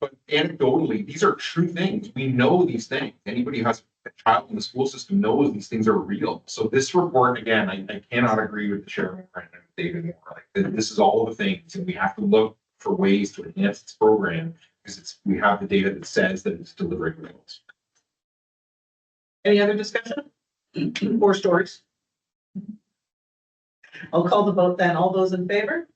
but anecdotally, these are true things. We know these things. Anybody who has a child in the school system knows these things are real. So this report, again, I cannot agree with the sheriff and David more. Like this is all the things, and we have to look for ways to enhance this program because we have the data that says that it's delivering results. Any other discussion? More stories? I'll call the vote then. All those in favor?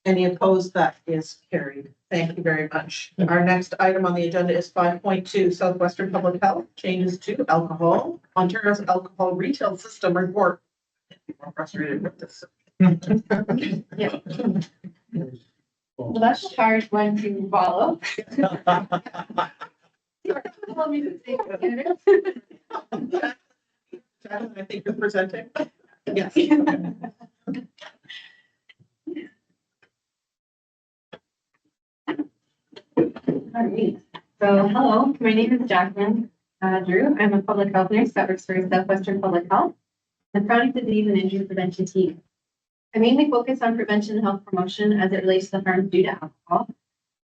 Any opposed? That is carried. Thank you very much. Our next item on the agenda is 5.2 Southwestern Public Health changes to alcohol. Ontario's alcohol retail system report. I'm frustrated with this. Yeah. Well, that's a hard one to follow. Jacqueline, I think you're presenting. Yes. All right. So, hello, my name is Jacqueline Drew. I'm a public health nurse that works for Southwestern Public Health, the chronic disease and injury prevention team. I mainly focus on prevention and health promotion as it relates to the harms due to alcohol.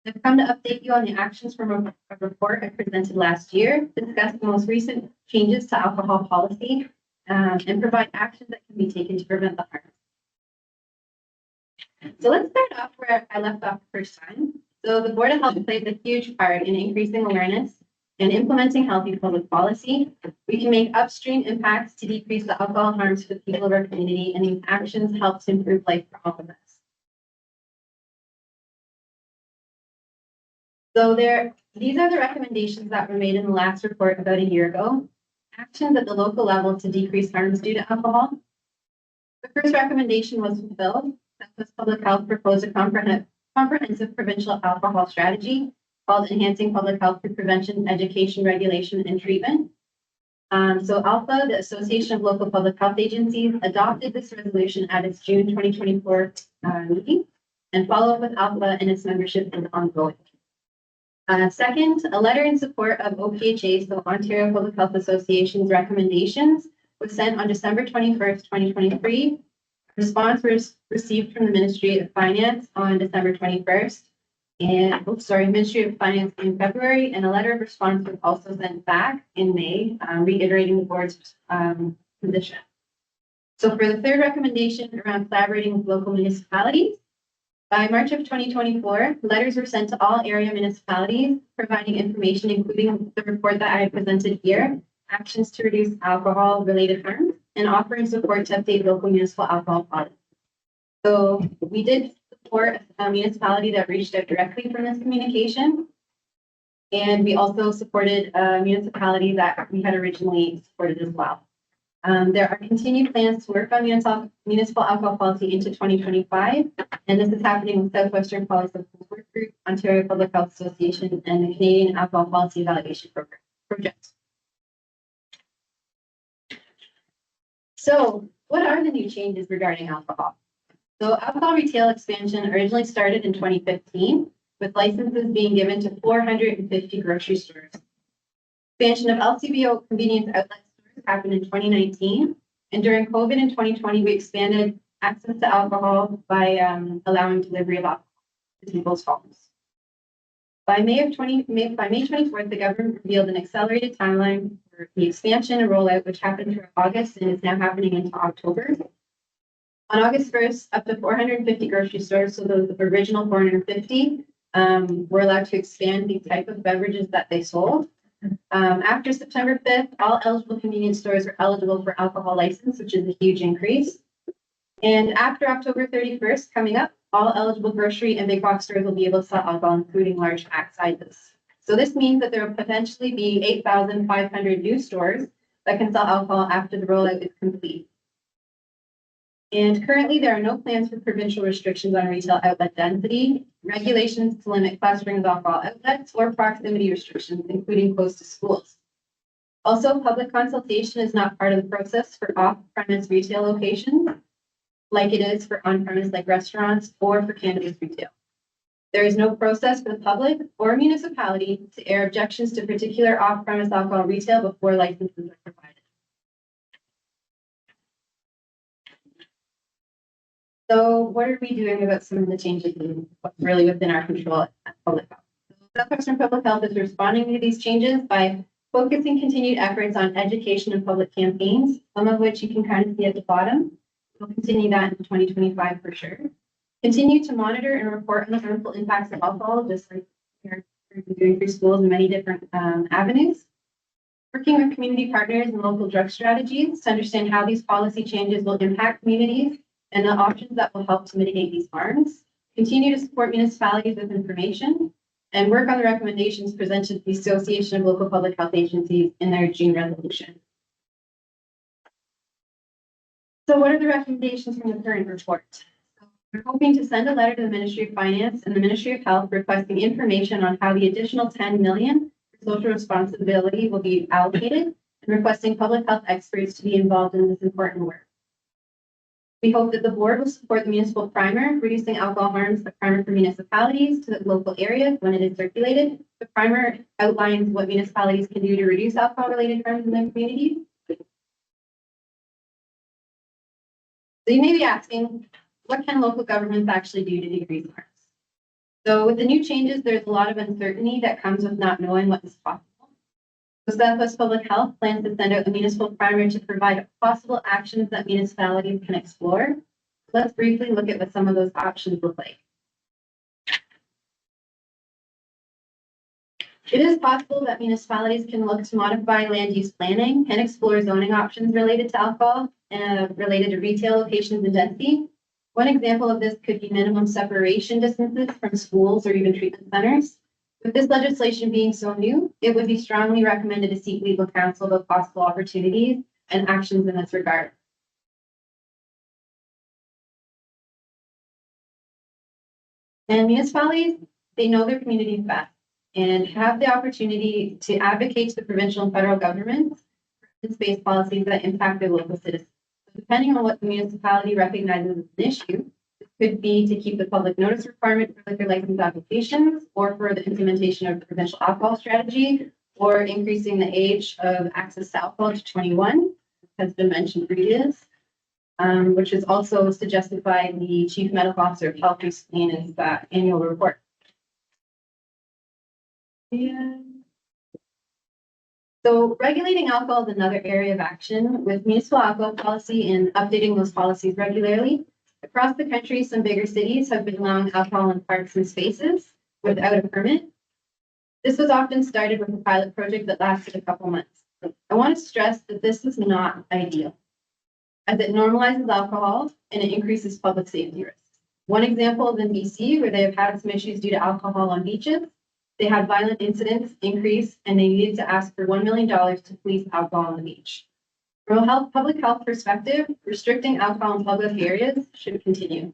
I've come to update you on the actions from a report I presented last year, discuss the most recent changes to alcohol policy, and provide actions that can be taken to prevent the harm. So let's start off where I left off the first time. So the Board of Health plays a huge part in increasing awareness and implementing healthy public policy. We can make upstream impacts to decrease the alcohol harms for the people of our community, and these actions help to improve life for all of us. So these are the recommendations that were made in the last report about a year ago. Actions at the local level to decrease harms due to alcohol. The first recommendation was fulfilled. Southwest Public Health proposed a comprehensive provincial alcohol strategy called Enhancing Public Health through Prevention, Education, Regulation, and Treatment. So ALPHA, the Association of Local Public Health Agencies, adopted this resolution at its June 2024 meeting, and follow-up with ALPHA and its membership is ongoing. Second, a letter in support of OPHA, so Ontario Public Health Association's recommendations, was sent on December 21st, 2023. Response was received from the Ministry of Finance on December 21st, and Ministry of Finance in February, and a letter of response was also sent back in May, reiterating the board's position. So for the third recommendation around collaborating with local municipalities, by March of 2024, letters were sent to all area municipalities, providing information, including the report that I had presented here, actions to reduce alcohol-related harms, and offering support to update local municipal alcohol policy. So we did support a municipality that reached out directly from this communication. And we also supported a municipality that we had originally supported as well. There are continued plans to work on municipal alcohol policy into 2025, and this is happening with Southwestern Policy Work Group, Ontario Public Health Association, and the Canadian Alcohol Policy Evaluation Project. So, what are the new changes regarding alcohol? So, alcohol retail expansion originally started in 2015, with licenses being given to 450 grocery stores. Expansion of LCBO convenience outlet stores happened in 2019, and during COVID in 2020, we expanded access to alcohol by allowing delivery of alcohol to people's homes. By May 24th, the government revealed an accelerated timeline for the expansion and rollout, which happened through August and is now happening into October. On August 1st, up to 450 grocery stores, so those original 450, were allowed to expand the type of beverages that they sold. After September 5th, all eligible convenience stores are eligible for alcohol license, which is a huge increase. And after October 31st, coming up, all eligible grocery and big box stores will be able to sell alcohol, including large pack sizes. So this means that there will potentially be 8,500 new stores that can sell alcohol after the rollout is complete. And currently, there are no plans for provincial restrictions on retail outlet density, regulations to limit clustering of alcohol outlets, or proximity restrictions, including close to schools. Also, public consultation is not part of the process for off-premise retail locations, like it is for on-premise like restaurants or for cannabis retail. There is no process for the public or municipality to air objections to particular off-premise alcohol retail before licenses are provided. So what are we doing about some of the changes in what's really within our control at public health? Southwestern Public Health is responding to these changes by focusing continued efforts on education and public campaigns, some of which you can kind of see at the bottom. We'll continue that in 2025 for sure. Continue to monitor and report on the harmful impacts of alcohol, just like we're doing for schools in many different avenues. Working with community partners and local drug strategies to understand how these policy changes will impact communities and the options that will help to mitigate these harms. Continue to support municipalities with information and work on the recommendations presented to the Association of Local Public Health Agencies in their June resolution. So what are the recommendations from the current report? We're hoping to send a letter to the Ministry of Finance and the Ministry of Health requesting information on how the additional 10 million for social responsibility will be allocated and requesting public health experts to be involved in this important work. We hope that the board will support the municipal primer, reducing alcohol harms, the primer for municipalities to the local areas when it is circulated. The primer outlines what municipalities can do to reduce alcohol-related harms in their communities. So you may be asking, what can local governments actually do to decrease harms? So with the new changes, there's a lot of uncertainty that comes with not knowing what is possible. So Southwest Public Health plans to send out a municipal primer to provide possible actions that municipalities can explore. Let's briefly look at what some of those options look like. It is possible that municipalities can look to modify land use planning and explore zoning options related to alcohol and related to retail locations and density. One example of this could be minimum separation distances from schools or even treatment centers. With this legislation being so new, it would be strongly recommended to seek legal counsel about possible opportunities and actions in this regard. And municipalities, they know their communities best and have the opportunity to advocate to the provincial and federal governments for evidence-based policies that impact their local citizens. So depending on what the municipality recognizes as an issue, could be to keep the public notice requirement for liquor license applications or for the implementation of the provincial alcohol strategy or increasing the age of access to alcohol to 21, has been mentioned previous, which is also suggested by the Chief Medical Officer of Health recently in his annual report. So regulating alcohol is another area of action with municipal alcohol policy and updating those policies regularly. Across the country, some bigger cities have been allowing alcohol in parks and spaces without a permit. This was often started with a pilot project that lasted a couple months. I want to stress that this is not ideal, as it normalizes alcohol and it increases public safety risks. One example is in BC, where they have had some issues due to alcohol on beaches. They had violent incidents increase, and they needed to ask for $1 million to police alcohol on the beach. From a public health perspective, restricting alcohol in public areas should continue.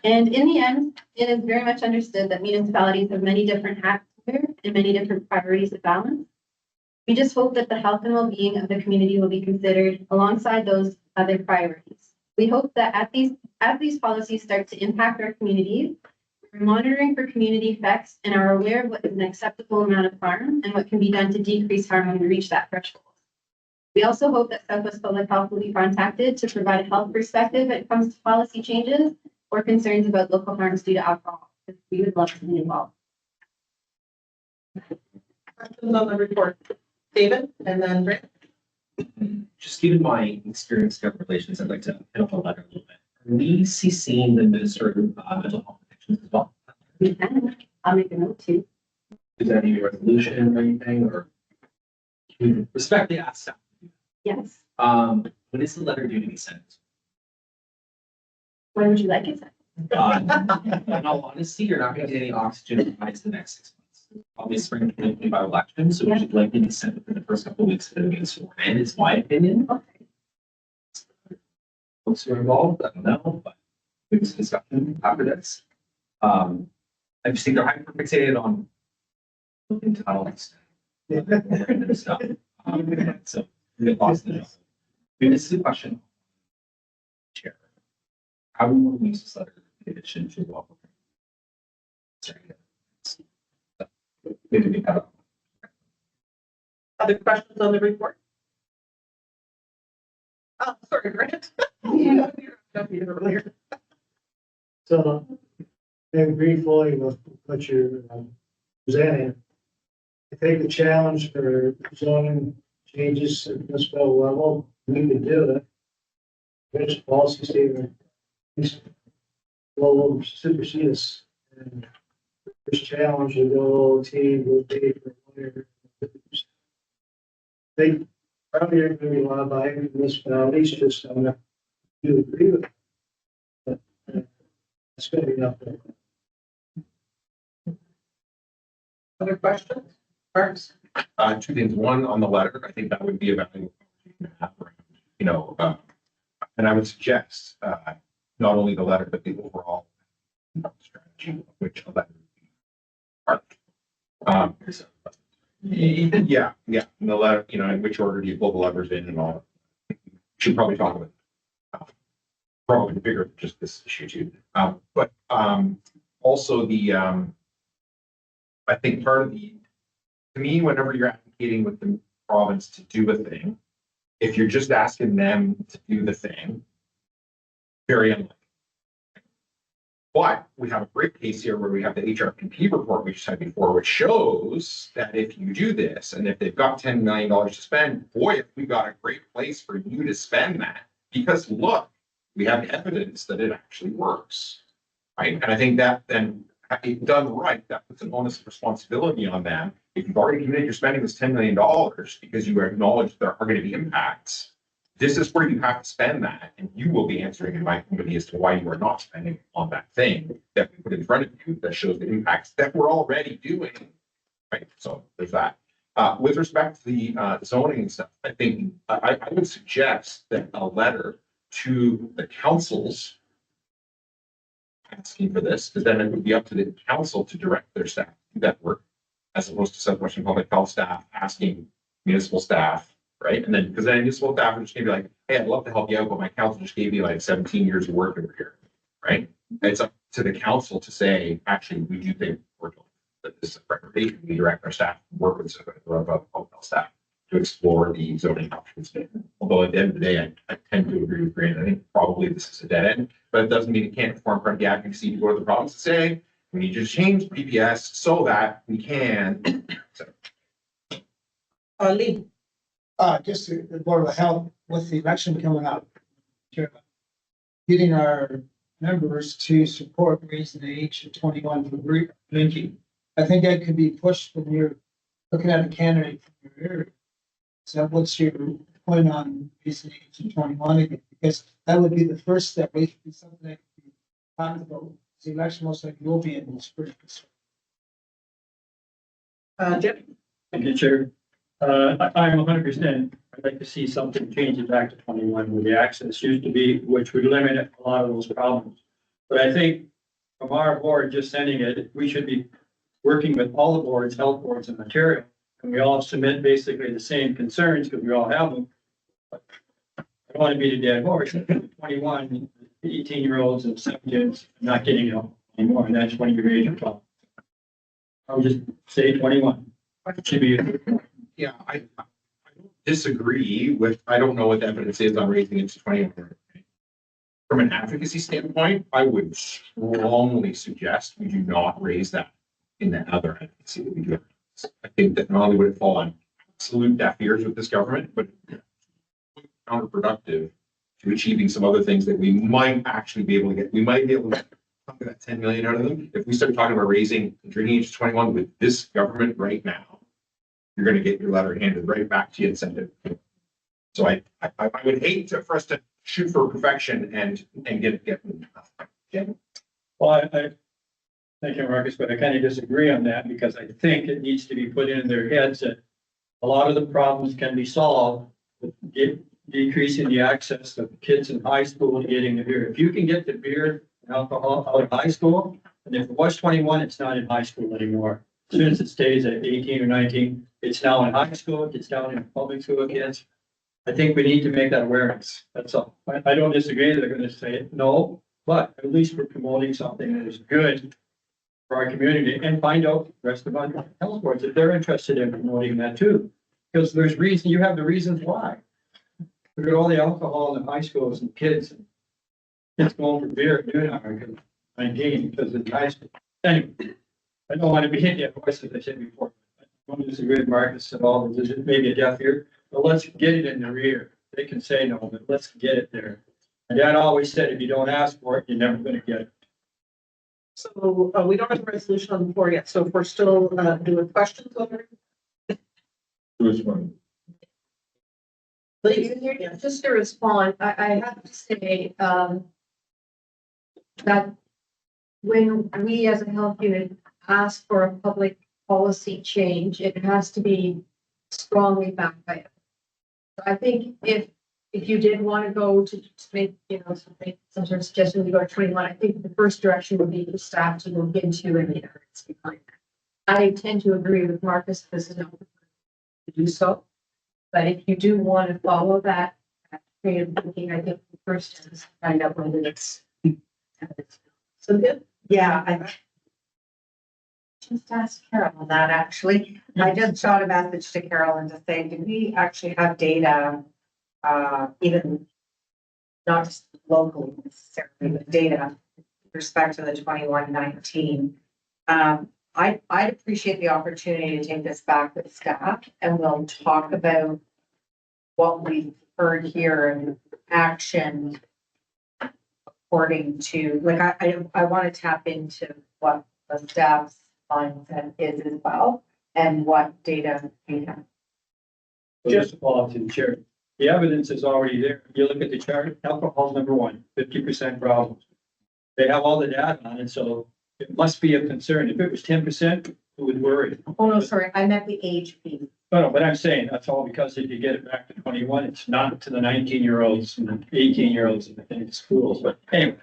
And in the end, it is very much understood that municipalities have many different hats to wear and many different priorities to balance. We just hope that the health and well-being of the community will be considered alongside those other priorities. We hope that as these policies start to impact our communities, we're monitoring for community effects and are aware of what is an acceptable amount of harm and what can be done to decrease harm when we reach that threshold. We also hope that Southwest Public Health will be contacted to provide a health perspective when it comes to policy changes or concerns about local harms due to alcohol, because we would love to be involved. Questions on the report? David, and then Grant? Just given my experience in government relations, I'd like to hit up on that a little bit. Are we seeing the administrative mental health protections as well? We can. I'll make a note too. Is that any resolution or anything, or? Respectfully ask staff. Yes. When is the letter due to be sent? When would you like it? In all honesty, you're not gonna get any oxygen in the next 6 months. Probably spring 2025 election, so we should likely be sent within the first couple of weeks of it getting sworn in, is my opinion. Folks who are involved, I don't know, but we can discussion after this. I just think they're hyper fixated on entitlements. And stuff. So we get lost in this. This is a question. Chair. How do we want to use this letter? It should well. Sorry. Maybe we have. Other questions on the report? Oh, sorry, Grant. Earlier. So I agree fully with what you're presenting. I think the challenge for zoning changes at this federal level, we can do it. Which policy statement will supersede us. And this challenge will go team will be for whatever. They probably are going to be a lot of buying municipalities, just I'm not do agree with it. But it's going to be up there. Other questions? Parks? Two things. One, on the letter, I think that would be about, you know, and I would suggest, not only the letter, but the overall strategy, of which a letter would be part. Yeah, and the letter, you know, in which order do you pull the levers in and all. Should probably talk about probably bigger than just this issue too. But also the, I think part of the, to me, whenever you're advocating with the province to do a thing, if you're just asking them to do the thing, very unlikely. But we have a great case here where we have the HRPP report we just had before, which shows that if you do this, and if they've got $10 million to spend, boy, if we got a great place for you to spend that. Because look, we have evidence that it actually works, right? And I think that then, if done right, that puts an onus of responsibility on them. If you've already committed you're spending this $10 million because you acknowledge there are going to be impacts, this is where you have to spend that, and you will be answering in my company as to why you are not spending on that thing that we put in front of you that shows the impacts that we're already doing, right? So there's that. With respect to the zoning and stuff, I think I would suggest that a letter to the councils asking for this, because then it would be up to the council to direct their staff to do that work, as opposed to Southwestern Public Health staff asking municipal staff, right? And then, because then municipal staff are just gonna be like, hey, I'd love to help you out, but my council just gave you like 17 years of work over here, right? It's up to the council to say, actually, we do think we're doing that this is a recommendation. We direct our staff to work with public health staff to explore the zoning options. Although at the end of the day, I tend to agree with Grant. I think probably this is a dead end, but it doesn't mean it can't form part of the advocacy to go to the province and say, we need you to change PPS so that we can. So. Lee. Just the Board of Health with the election coming up. Getting our members to support raising the age to 21 for drinking. I think that could be pushed when you're looking at a candidate from your area. So what's your point on raising the age to 21 again? Because that would be the first step. It should be something that could be talked about. The election most likely will be in this first. Jim? Thank you, Chair. I'm 100%. I'd like to see something change it back to 21 where the access used to be, which would limit a lot of those problems. But I think from our board, just sending it, we should be working with all the boards, health boards in Ontario. And we all submit basically the same concerns because we all have them. But I don't want to beat a dead horse. 21, 18-year-olds and 17s not getting help anymore. And that's when you're age of 12. I'll just say 21. It should be. Yeah, I don't disagree with, I don't know what the evidence is on raising it to 21. From an advocacy standpoint, I would strongly suggest we do not raise that in the other advocacy that we do. I think that not only would it fall on absolute deaf ears with this government, but counterproductive to achieving some other things that we might actually be able to get. We might be able to get something like 10 million out of them. If we start talking about raising the drinking age to 21 with this government right now, you're going to get your letter handed right back to you and send it. So I would hate for us to shoot for perfection and get. Well, I thank you, Marcus, but I kind of disagree on that because I think it needs to be put in their heads that a lot of the problems can be solved with decreasing the access of kids in high school to getting the beer. If you can get the beer and alcohol out of high school, and if it was 21, it's not in high school anymore. As soon as it stays at 18 or 19, it's now in high school, it gets down in public school kids. I think we need to make that awareness. That's all. I don't disagree. They're going to say no, but at least we're promoting something that is good for our community and find out the rest of our health boards if they're interested in promoting that too. Because there's reason, you have the reasons why. Look at all the alcohol in high schools and kids. It's going for beer at noon hour, 19 because it's high school. Anyway, I don't want to be in the voice as I said before. I don't disagree with Marcus at all. There's maybe a deaf ear, but let's get it in their ear. They can say no, but let's get it there. And Dad always said, if you don't ask for it, you're never going to get it. So we don't have a resolution on the floor yet. So if we're still doing questions over. Which one? Please. Just to respond, I have to say, that when we as a health unit ask for a public policy change, it has to be strongly backed by it. So I think if you did want to go to make, some sort of suggestion to go to 21, I think the first direction would be for staff to look into any efforts behind that. I tend to agree with Marcus, this is not to do so. But if you do want to follow that train of thinking, I think the first is to find out whether it's. So good. Yeah, I just asked Carol on that, actually. I just shot a message to Carol and to say, do we actually have data, even not just locally necessarily, but data with respect to the 21-19? I'd appreciate the opportunity to take this back with staff and we'll talk about what we've heard here and action according to, like, I want to tap into what the staff's mindset is as well and what data we have. So just to follow up to the chair, the evidence is already there. You look at the chart, alcohol's number one, 50% problems. They have all the data on it, so it must be a concern. If it was 10%, who would worry? Oh, no, sorry, I meant the age piece. No, but I'm saying that's all because if you get it back to 21, it's not to the 19-year-olds and the 18-year-olds in the schools. But anyway,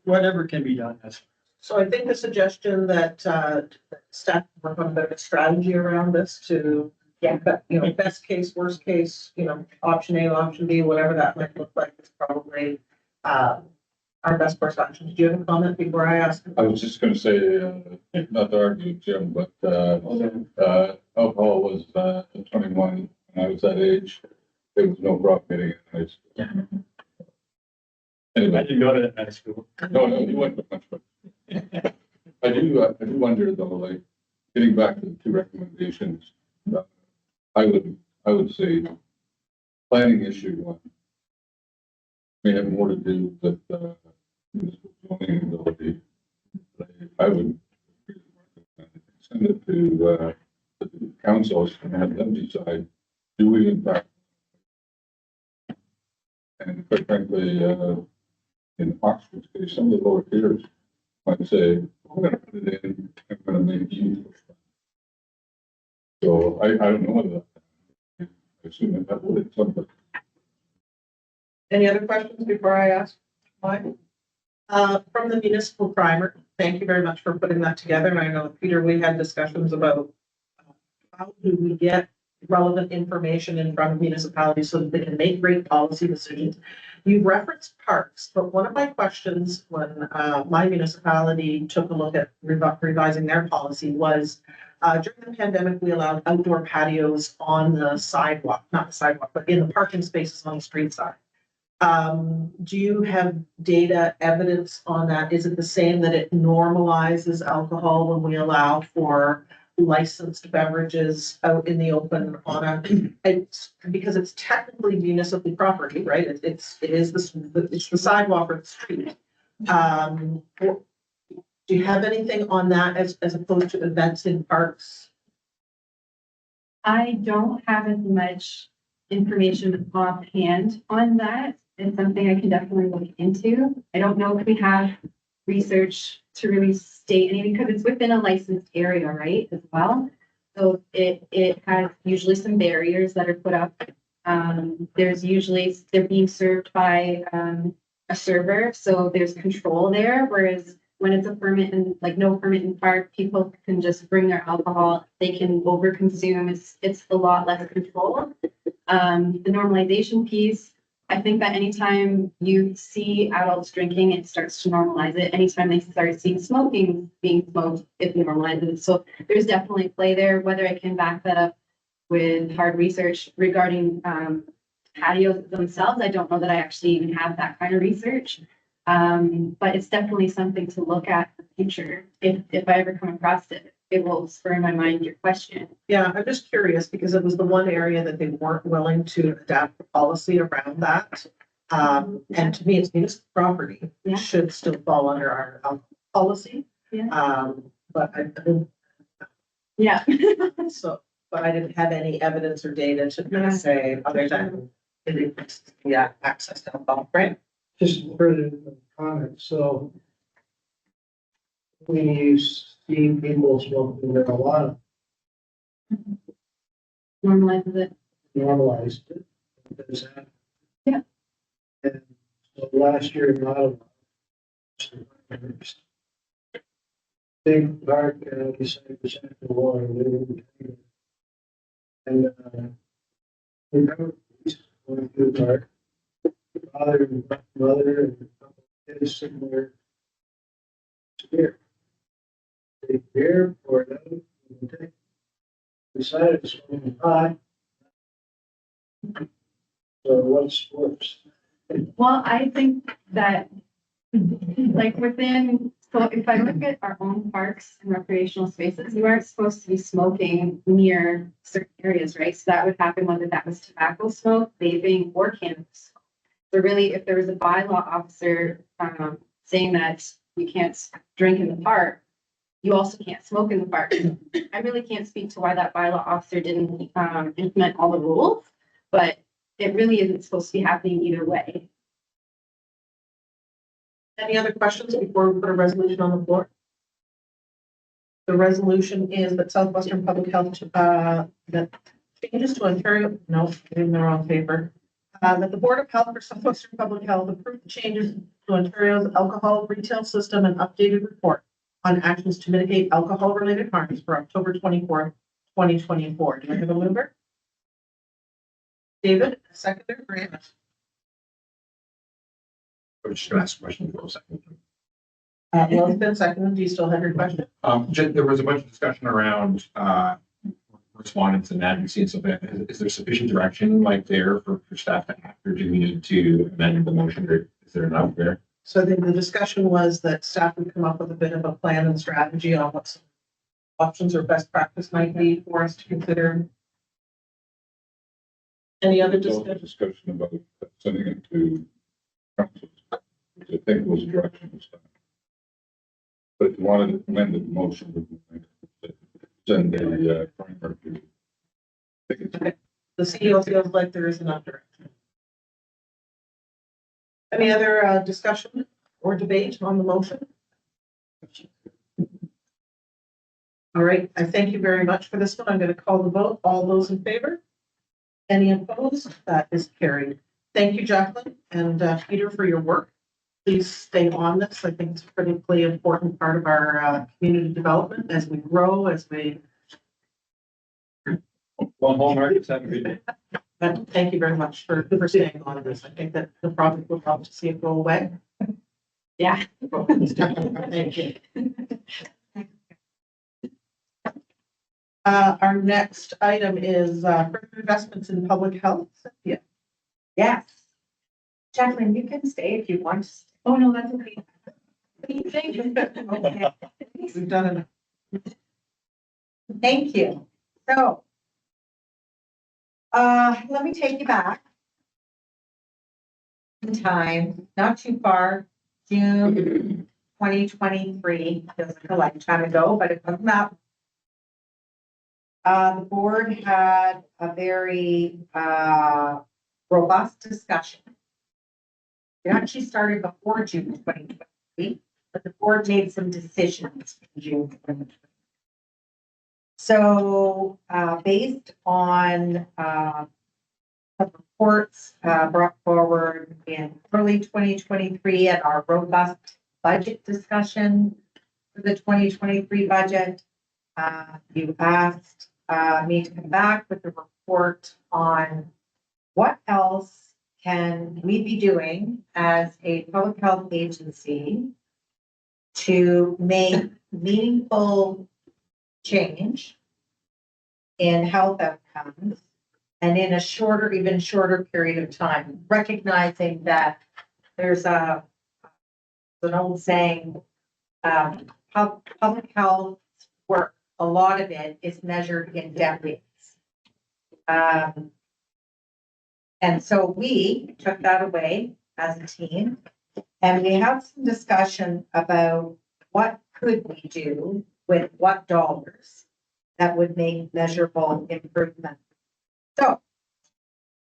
whatever can be done. That's So I think the suggestion that staff work on a bit of a strategy around this to, best case, worst case, option A, option B, whatever that might look like is probably our best course of action. Did you have a comment before I ask? I was just gonna say, not to argue, Jim, but, alcohol was, at 21, when I was that age, there was no problem getting it in high school. I Anyway, didn't go to that high school. no, you went to much, but I do wonder though, like, getting back to the two recommendations, I would say planning issue one may have more to do with, municipal zoning ability. I would send it to, the councils and have them decide, do we in fact? And quite frankly, in Oxford's case, some of the lower tiers might say, we're gonna put it in, I'm gonna make you. So I don't know whether, I assume that would something. Any other questions before I ask mine? From the municipal primer, thank you very much for putting that together. And I know, Peter, we had discussions about how do we get relevant information in front of municipalities so that they can make great policy decisions. You referenced parks, but one of my questions when my municipality took a look at revising their policy was during the pandemic, we allowed outdoor patios on the sidewalk, not the sidewalk, but in the parking spaces on the street side. Do you have data evidence on that? Is it the same that it normalizes alcohol when we allow for licensed beverages out in the open on because it's technically municipal property, right? It is it's the sidewalk or the street. Do you have anything on that as opposed to events in parks? I don't have as much information offhand on that. It's something I can definitely look into. I don't know if we have research to really state anything because it's within a licensed area, right, as well. So it has usually some barriers that are put up. There's usually, they're being served by a server, so there's control there, whereas when it's a permit and like no permit in park, people can just bring their alcohol, they can overconsume, it's a lot less control. The normalization piece, I think that anytime you see adults drinking, it starts to normalize it. Anytime they start seeing smoking being smoked, it normalizes it. So there's definitely play there. Whether I can back that up with hard research regarding patios themselves, I don't know that I actually even have that kind of research. But it's definitely something to look at in the future. If I ever come across it, it will spur in my mind your question. Yeah, I'm just curious because it was the one area that they weren't willing to adapt the policy around that. And to me, it's municipal property. Yeah. It should still fall under our policy. Yeah. But Yeah. so, but I didn't have any evidence or data to kind of say other than access to alcohol, right? Just further comment, so we see people smoking marijuana, Normalizes it. normalized it. There's that. Yeah. And so last year in Ottawa, big park, we said percent of the water, and remember, going to the park, father and mother and kids sitting there. Beer. Take beer, pour it out, and take. Decided to swim high. So what's worse? Well, I think that like within, so if I look at our own parks and recreational spaces, you aren't supposed to be smoking near certain areas, right? So that would happen whether that was tobacco smoke, vaping, or cannabis. So really, if there was a bylaw officer saying that you can't drink in the park, you also can't smoke in the park. I really can't speak to why that bylaw officer didn't implement all the rules, but it really isn't supposed to be happening either way. Any other questions before we put a resolution on the floor? The resolution is that Southwestern Public Health, that changes to Ontario, no, in the wrong paper. That the Board of Health for Southwestern Public Health approved the changes to Ontario's alcohol retail system and updated report on actions to mitigate alcohol-related harms for October 24th, 2024. Do I have a mover? David, seconder, Grant. I was just gonna ask a question for a second. Well, it's been seconded. Do you still have your question? There was a bunch of discussion around, respondents and advocacy and stuff. Is there sufficient direction like there for staff to act, or do we need to amend the motion, or is there enough there? So I think the discussion was that staff would come up with a bit of a plan and strategy on what options or best practice might be for us to consider. Any other There's also discussion? discussion about sending it to council, which I think was the direction this time. But if you wanted to amend the motion, we can send a framework to. I think it's The CEO feels like there is enough direction. Any other discussion or debate on the motion? All right, I thank you very much for this one. I'm going to call the vote. All those in favor? Any opposed? That is carried. Thank you, Jacqueline and Peter, for your work. Please stay on this. I think it's a critically important part of our community development as we grow, as we. One home markets, have a good day. But thank you very much for staying on this. I think that the project will help to see it go away. Yeah. Thank you. Our next item is further investments in public health. Yeah. Yes. Jacqueline, you can stay if you want. Oh, no, that's okay. Okay. We've done enough. Thank you. So, let me take you back in time, not too far, June 2023, feels like a lifetime ago, but it wasn't that. The board had a very, robust discussion. It actually started before June 2023, but the board made some decisions in June 2023. So, based on, the reports, brought forward in early 2023 and our robust budget discussion for the 2023 budget, you asked, me to come back with a report on what else can we be doing as a public health agency to make meaningful change in health outcomes and in a shorter, even shorter period of time, recognizing that there's an old saying, public health work, a lot of it is measured in decades. And so we took that away as a team, and we had some discussion about what could we do with what dollars that would make measurable improvement. So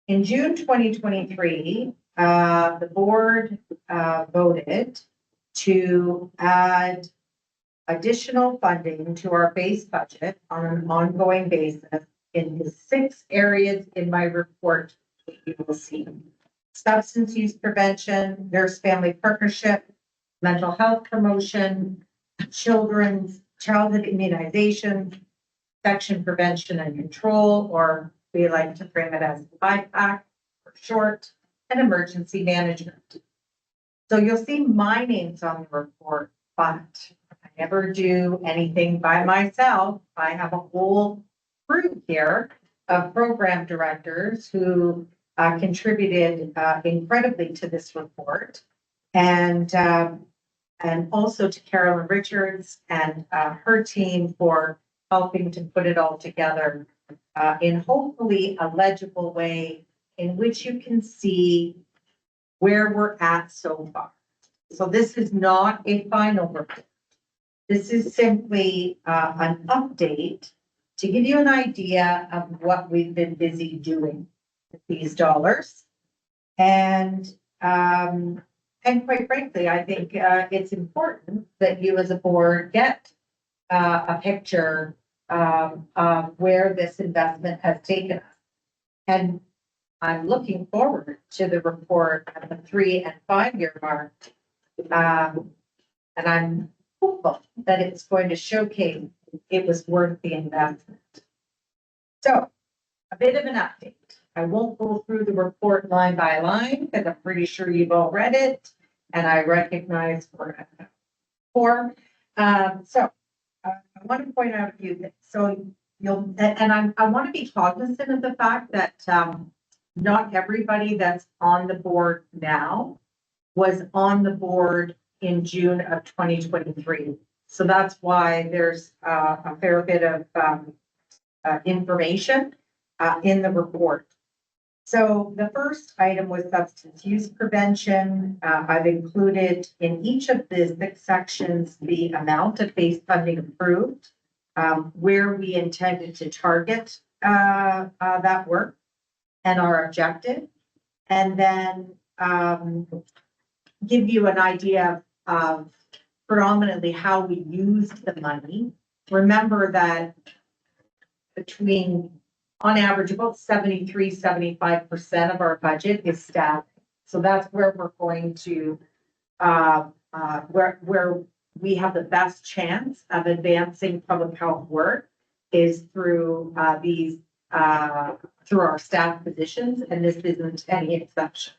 in June 2023, the board voted to add additional funding to our base budget on an ongoing basis in the 6 areas in my report that you will see. Substance use prevention, nurse family partnership, mental health promotion, childhood immunization, infection prevention and control, or we like to frame it as IPAC for short, and emergency management. So you'll see my names on the report, but I never do anything by myself. I have a whole group here of program directors who contributed incredibly to this report, and also to Carolyn Richards and her team for helping to put it all together in hopefully a legible way in which you can see where we're at so far. So this is not a final report. This is simply an update to give you an idea of what we've been busy doing with these dollars. And quite frankly, I think it's important that you as a board get a picture of where this investment has taken us. And I'm looking forward to the report at the 3 and 5 year mark. And I'm hopeful that it's going to showcase it was worth the investment. So a bit of an update. I won't go through the report line by line because I'm pretty sure you've all read it and I recognize we're at that four. So I want to point out a few things. So I want to be cognizant of the fact that not everybody that's on the board now was on the board in June of 2023. So that's why there's a fair bit of information in the report. So the first item was substance use prevention. I've included in each of the 6 sections the amount of base funding approved, where we intended to target that work and our objective, and then give you an idea of predominantly how we used the money. Remember that on average, about 73-75% of our budget is staff. So that's where we're going to, where we have the best chance of advancing public health work is through through our staff positions, and this isn't any exception.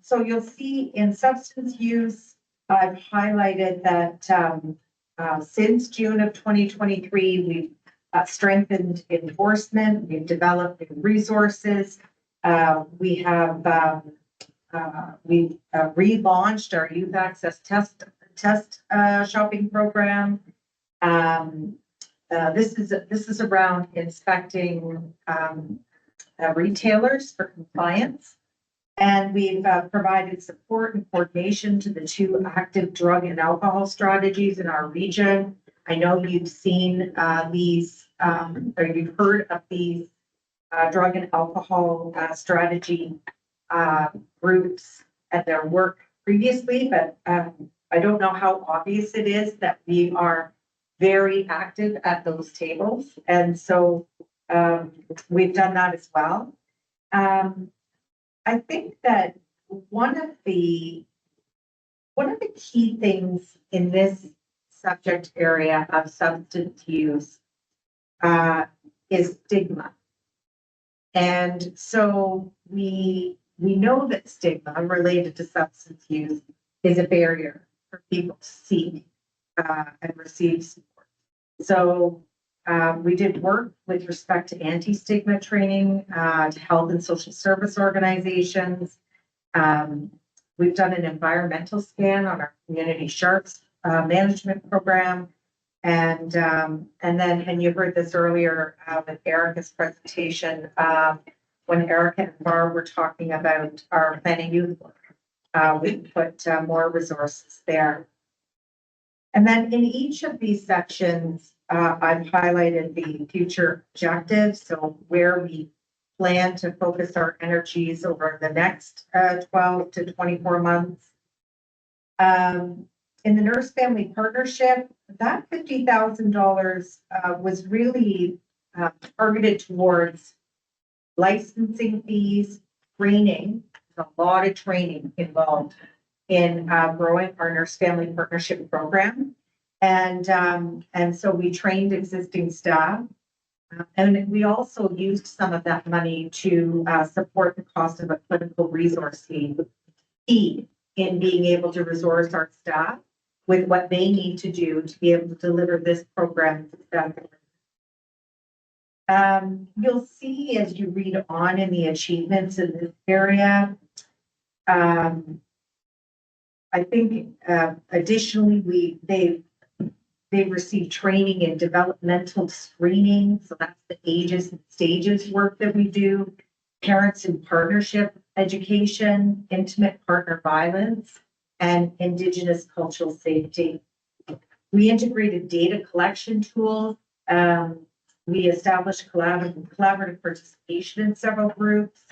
So you'll see in substance use, I've highlighted that since June of 2023, we've strengthened enforcement, we've developed new resources, we have relaunched our youth access test shopping program. This is around inspecting, retailers for compliance. And we've provided support and coordination to the 2 active drug and alcohol strategies in our region. I know you've seen these, or you've heard of these drug and alcohol strategy groups and their work previously, but I don't know how obvious it is that we are very active at those tables. And so we've done that as well. I think that one of the key things in this subject area of substance use is stigma. And so we know that stigma related to substance use is a barrier for people to seek and receive support. So we did work with respect to anti-stigma training to health and social service organizations. We've done an environmental scan on our community sharks management program. And you heard this earlier with Erica's presentation, when Erica and Barb were talking about our planning youth work. We put more resources there. And then in each of these sections, I've highlighted the future objectives, so where we plan to focus our energies over the next 12 to 24 months. In the Nurse Family Partnership, that $50,000 was really targeted towards licensing fees, training. There's a lot of training involved in growing our Nurse Family Partnership program. And so we trained existing staff. And we also used some of that money to support the cost of a clinical resource fee in being able to resource our staff with what they need to do to be able to deliver this program successfully. You'll see as you read on in the achievements in this area. I think additionally, they've received training in developmental screening. So that's the ages and stages work that we do. Parents in partnership education, intimate partner violence, and Indigenous cultural safety. We integrated data collection tools. We established collaborative participation in several groups.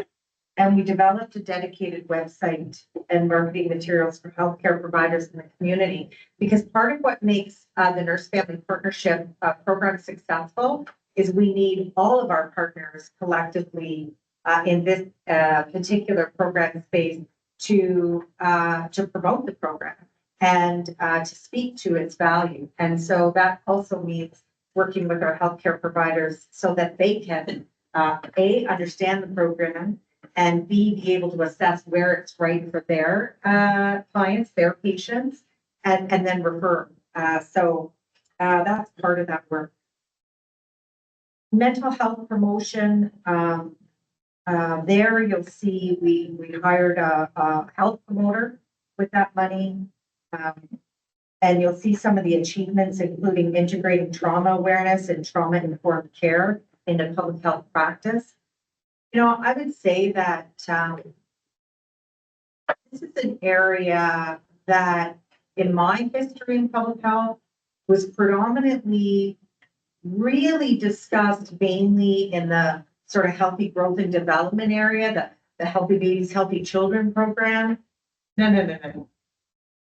And we developed a dedicated website and marketing materials for healthcare providers in the community. Because part of what makes the Nurse Family Partnership program successful is we need all of our partners collectively in this particular program space to promote the program and to speak to its value. And so that also means working with our healthcare providers so that they can A, understand the program, and B, be able to assess where it's right for their clients, their patients, and then refer. So that's part of that work. Mental health promotion. There you'll see we hired a health promoter with that money. And you'll see some of the achievements, including integrating trauma awareness and trauma-informed care into public health practice. You know, I would say that this is an area that, in my history in public health, was predominantly really discussed mainly in the sort of healthy growth and development area, the Healthy Babies, Healthy Children program. No.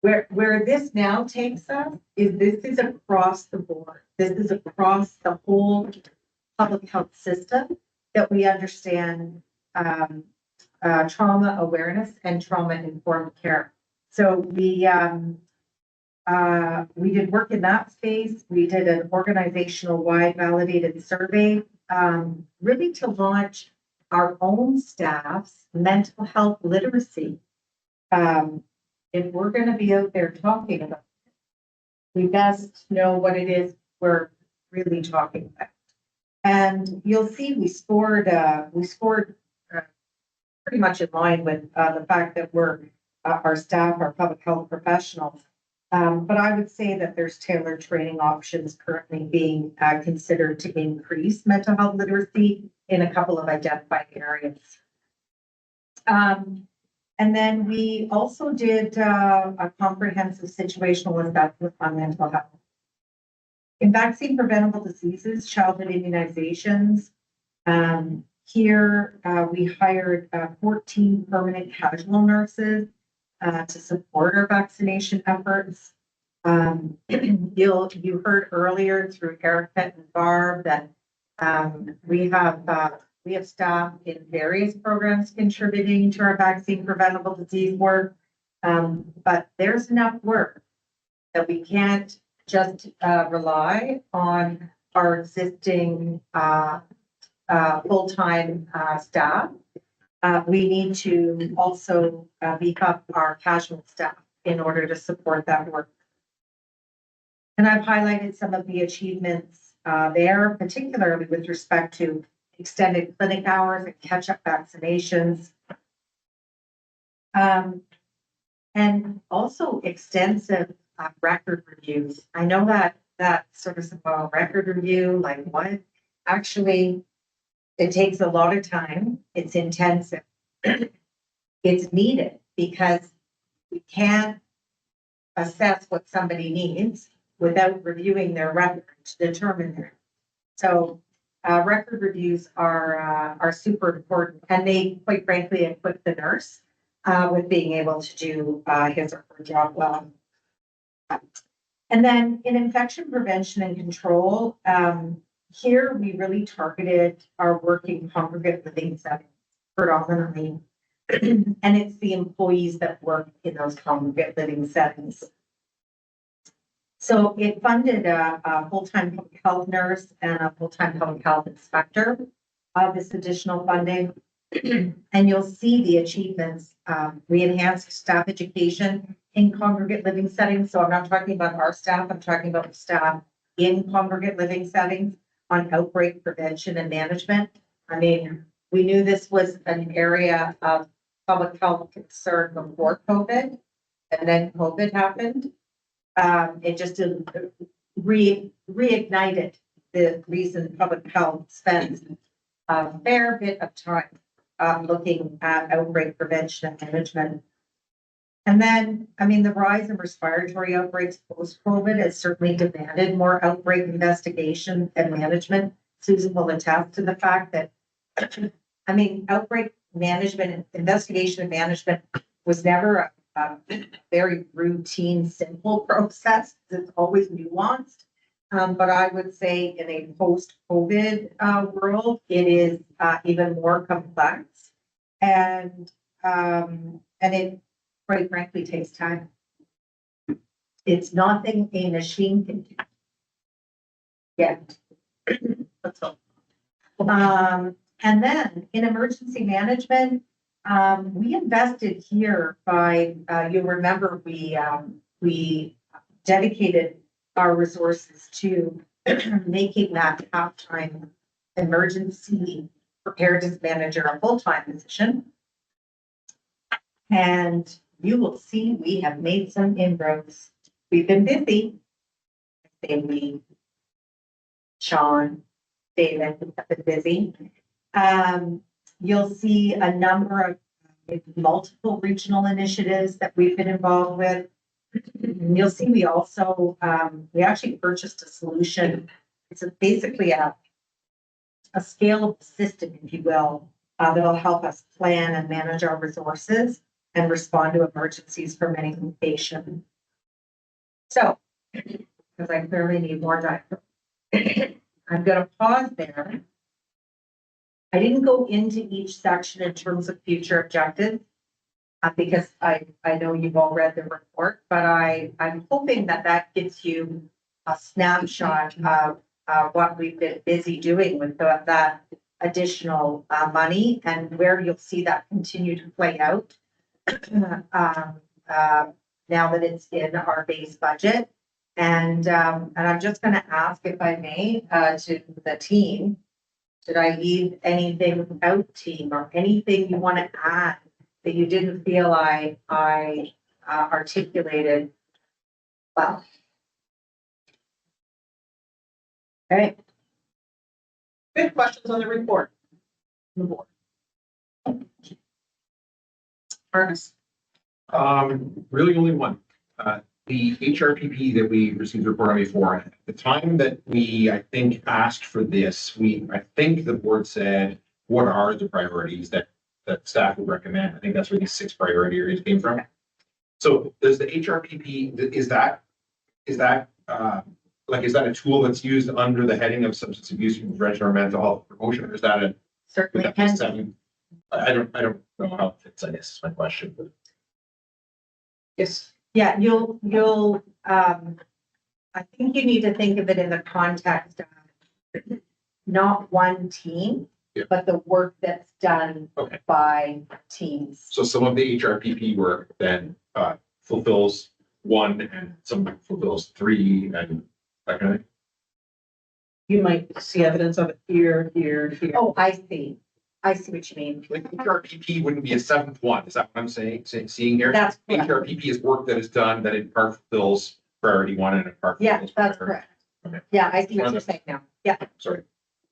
Where this now takes us is this is across the board. This is across the whole public health system that we understand trauma awareness and trauma-informed care. So we did work in that space. We did an organizational-wide validated survey, really to launch our own staff's mental health literacy. If we're going to be out there talking about it, we best know what it is we're really talking about. And you'll see we scored pretty much in line with the fact that our staff, our public health professionals, But I would say that there's tailored training options currently being considered to increase mental health literacy in a couple of identified areas. And then we also did a comprehensive situational assessment on mental health. In vaccine preventable diseases, childhood immunizations, here we hired 14 permanent casual nurses to support our vaccination efforts. You heard earlier through Erica and Barb that we have staff in various programs contributing to our vaccine preventable disease work. But there's enough work that we can't just rely on our existing full-time staff. We need to also beef up our casual staff in order to support that work. And I've highlighted some of the achievements there, particularly with respect to extended clinic hours and catch-up vaccinations. And also extensive record reviews. I know that sort of a record review, like what? Actually, it takes a lot of time. It's intensive. It's needed because we can't assess what somebody needs without reviewing their record to determine that. So record reviews are super important, and they, quite frankly, equip the nurse with being able to do his or her job well. And then in infection prevention and control, here we really targeted our work in congregate living settings predominantly. And it's the employees that work in those congregate living settings. So it funded a full-time public health nurse and a full-time public health inspector of this additional funding. And you'll see the achievements. We enhanced staff education in congregate living settings. So I'm not talking about our staff, I'm talking about the staff in congregate living settings on outbreak prevention and management. I mean, we knew this was an area of public health concern before COVID, and then COVID happened. It just reignited the reason public health spends a fair bit of time looking at outbreak prevention and management. And then, I mean, the rise in respiratory outbreaks post-COVID has certainly demanded more outbreak investigation and management. Susan will attest to the fact that, I mean, outbreak management, investigation and management was never a very routine, simple process. It's always nuanced. But I would say in a post-COVID world, it is even more complex, and it quite frankly takes time. It's nothing a machine can do yet. That's all. And then in emergency management, we invested here by you'll remember we dedicated our resources to making that half-time emergency preparedness manager a full-time position. And you will see we have made some inroads. We've been busy. We, Sean, David have been busy. You'll see a number of multiple regional initiatives that we've been involved with. You'll see we also, we actually purchased a solution. It's basically a scalable system, if you will, that'll help us plan and manage our resources and respond to emergencies from any location. So, because I clearly need more time, I'm going to pause there. I didn't go into each section in terms of future objectives because I know you've all read the report, but I'm hoping that gives you a snapshot of what we've been busy doing with that additional money and where you'll see that continue to play out now that it's in our base budget. And I'm just going to ask, if I may, to the team, did I leave anything out, team, or anything you want to add that you didn't feel I articulated well. All right. Good questions on the report? The board. Ernest. Really only one. The HRPP that we received a report on before, at the time that we, I think, asked for this, I think the board said, what are the priorities that staff would recommend? I think that's where these 6 priority areas came from. So does the HRPP, is that is that a tool that's used under the heading of substance abuse and prevention or mental health promotion, or is that would Certainly that be can. seven? I don't know how it fits, I guess is my question. Yes. Yeah, I think you need to think of it in the context of not one team, Yeah. but the work that's done Okay. by teams. So some of the HRPP work then fulfills 1 and some fulfills 3 and that kind of thing. You might see evidence of it here. Oh, I see. I see what you mean. Like HRPP wouldn't be a 7th one, is that what I'm seeing here? That's correct. HRPP is work that is done that in part fulfills priority 1 and in part. Yeah, fulfills that's priority- correct. Okay. Yeah, I see what you're saying now. Yeah, Sorry.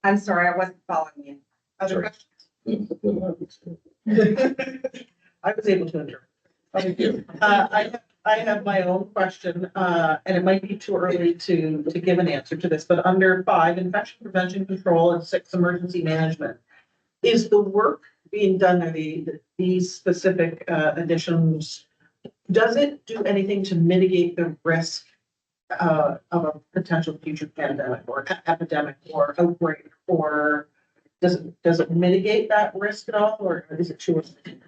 I'm sorry, I wasn't following you. Other Sorry. questions? I was able to interpret. Thank you. I have my own question, and it might be too early to give an answer to this, but under 5, infection prevention control, and 6, emergency management. Is the work being done, or these specific additions, does it do anything to mitigate the risk of a potential future pandemic or epidemic or outbreak, or does it mitigate that risk at all, or is it too early?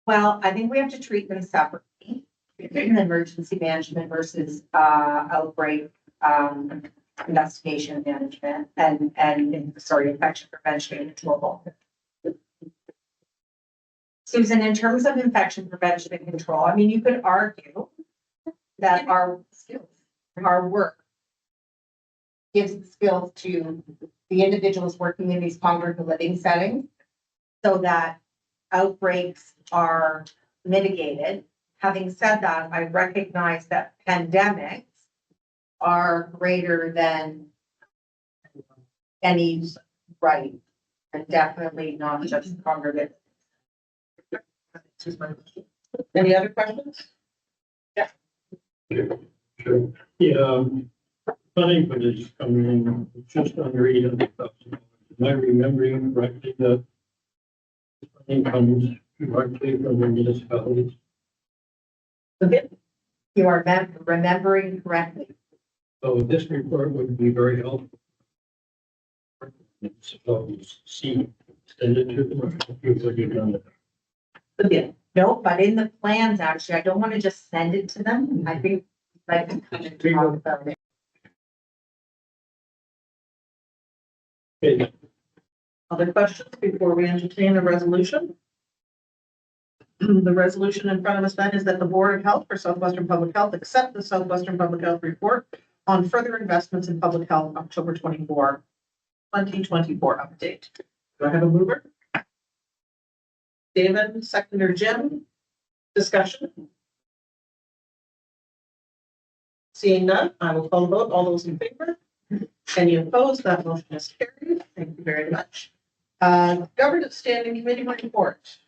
Well, I think we have to treat them separately. Emergency management versus outbreak investigation management and infection prevention and control. Susan, in terms of infection prevention and control, I mean, you could argue that our skills, our work gives the skills to the individuals working in these congregate living settings so that outbreaks are mitigated. Having said that, I recognize that pandemics are greater than any right, and definitely not just congregate. Any other questions? Sure. Yeah, funding for this coming in just under $800,000. Am I remembering correctly that funding comes directly from the municipalities? You are remembering correctly. So this report would be very helpful. Suppose see, send it to them. If you've done it. Yeah. No, but in the plans, actually, I don't want to just send it to them. I think like to come and talk about it. Okay. Other questions before we entertain a resolution? The resolution in front of us then is that the Board of Health for Southwestern Public Health accept the Southwestern Public Health Report on further investments in public health, October 2024 update. Do I have a mover? David, seconder Jim. Discussion? Seeing none, I will call the vote. All those in favor? Any opposed? That motion is carried. Thank you very much. Governance Standing Committee report.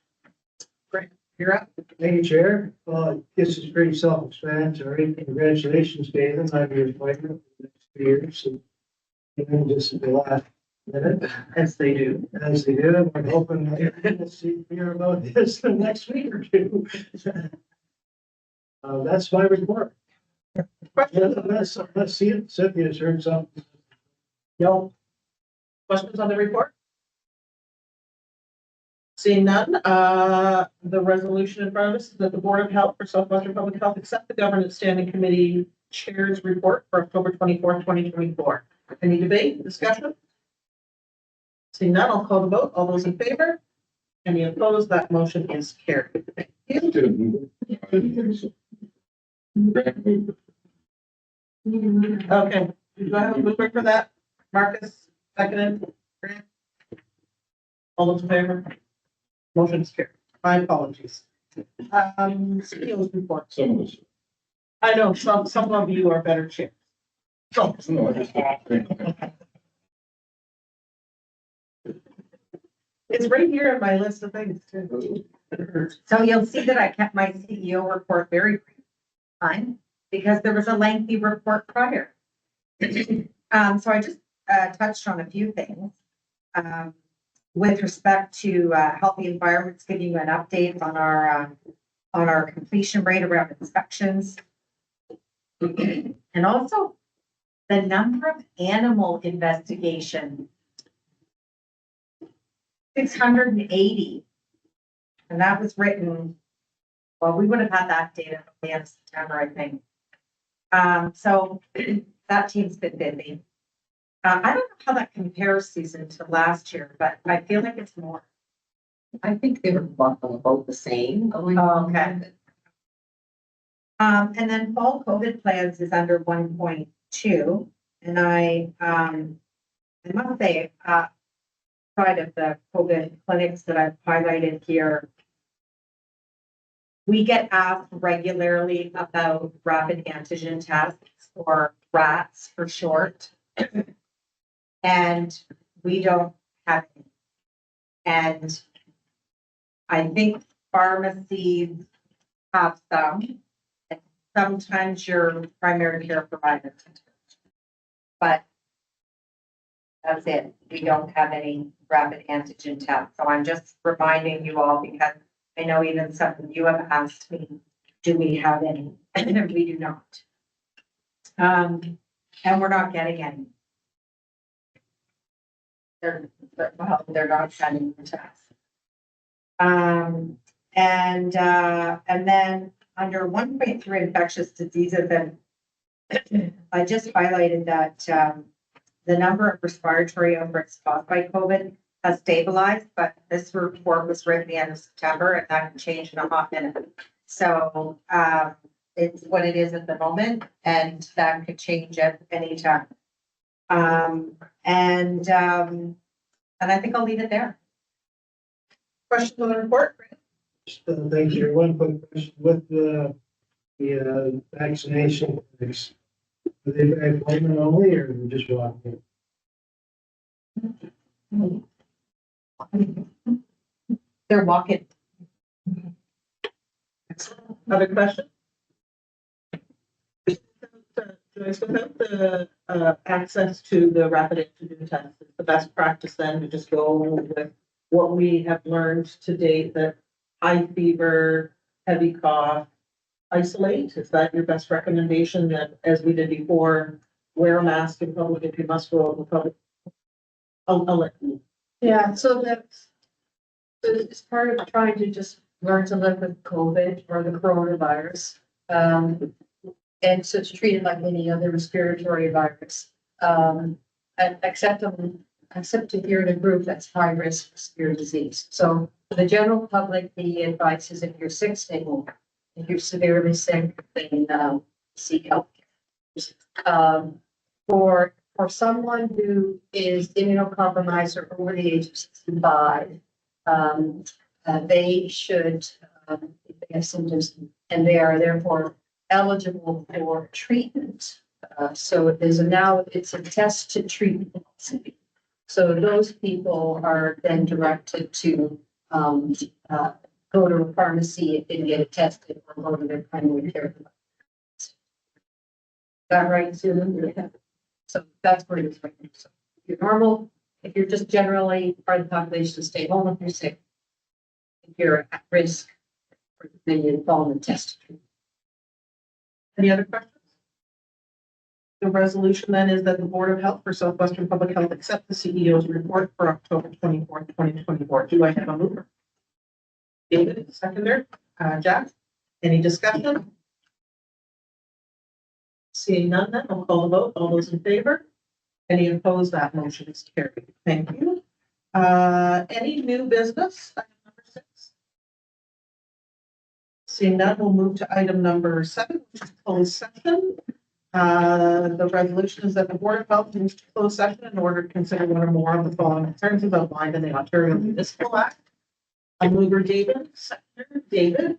Great, you're up. Thank you, Chair. This is pretty self-explanatory. Congratulations, David, on your appointment for the next 2 years. And this is the last minute, As they do. as they do. I'm hoping that we'll see, hear about this the next week or two. That's my report. Let's see if Cynthia's heard something. No. Questions on the report? Seeing none, the resolution in front of us is that the Board of Health for Southwestern Public Health accept the Governance Standing Committee Chair's report for October 24th, 2024. Any debate, discussion? Seeing none, I'll call the vote. All those in favor? Any opposed? That motion is carried. Thank you. Okay, do I have a mover for that? Marcus, seconded. Grant? All those in favor? Motion is carried. My apologies. CEO's report. Some of this, I know some of you are better chairs. No, I just. It's right here on my list of things too. So you'll see that I kept my CEO report very brief time because there was a lengthy report prior. So I just touched on a few things. With respect to healthy environments, giving you an update on our completion rate around inspections. And also the number of animal investigations. 680. And that was written, well, we would have had that data from the end of September, I think. So that team's been busy. I don't know how that compares, Susan, to last year, but I feel like it's more. I think they were about the same. Oh, okay. And then fall COVID plans is under 1.2. And I must say, outside of the COVID clinics that I've highlighted here, we get asked regularly about rapid antigen tests, or RATs for short. And we don't have any. And I think pharmacies have some, and sometimes your primary care provider. But that's it. We don't have any rapid antigen tests. So I'm just reminding you all, because I know even some of you have asked me, do we have any? And we do not. And we're not getting any. They're not sending the tests. And then under 1.3 infectious diseases, and I just highlighted that the number of respiratory outbreaks caused by COVID has stabilized, but this report was written at the end of September, and that can change in a hot minute. So it's what it is at the moment, and that could change at any time. And I think I'll leave it there. Question on the report? Thank you. One quick question with the vaccination clinics. Are they by appointment only or just walk in? They're walking. Other question? Do I still have the access to the rapid antigen test? It's the best practice then to just go with what we have learned to date, that high fever, heavy cough, isolate. Is that your best recommendation, that as we did before, wear a mask in public if you must go out in public? I'll let you. Yeah, so it's part of trying to just learn to live with COVID or the coronavirus. And so it's treated like any other respiratory virus. And except if you're in a group that's high risk for severe disease. So for the general public, the advice is if you're sick, stay home. If you're severely sick, then seek help. For someone who is immunocompromised or over the age of 65, they should, if they have symptoms, and they are therefore eligible for treatment. So it's a test to treat. So those people are then directed to go to a pharmacy and get it tested, or go to their primary care provider. Is that right, Susan? Yeah. So that's where it is right now. So if you're normal, if you're just generally part of the population, stay home if you're sick. If you're at risk, then you follow the test. Any other questions? The resolution then is that the Board of Health for Southwestern Public Health accept the CEO's report for October 24th, 2024. Do I have a mover? David, seconder. Jack, any discussion? Seeing none, then I'll call the vote. All those in favor? Any opposed? That motion is carried. Thank you. Any new business? Item number 6. Seeing none, we'll move to item number 7, which is closed session. The resolution is that the Board of Health moves to closed session in order to consider one or more of the following alternatives outlined in the Ontario Municipal Act. A mover, David, seconder, David.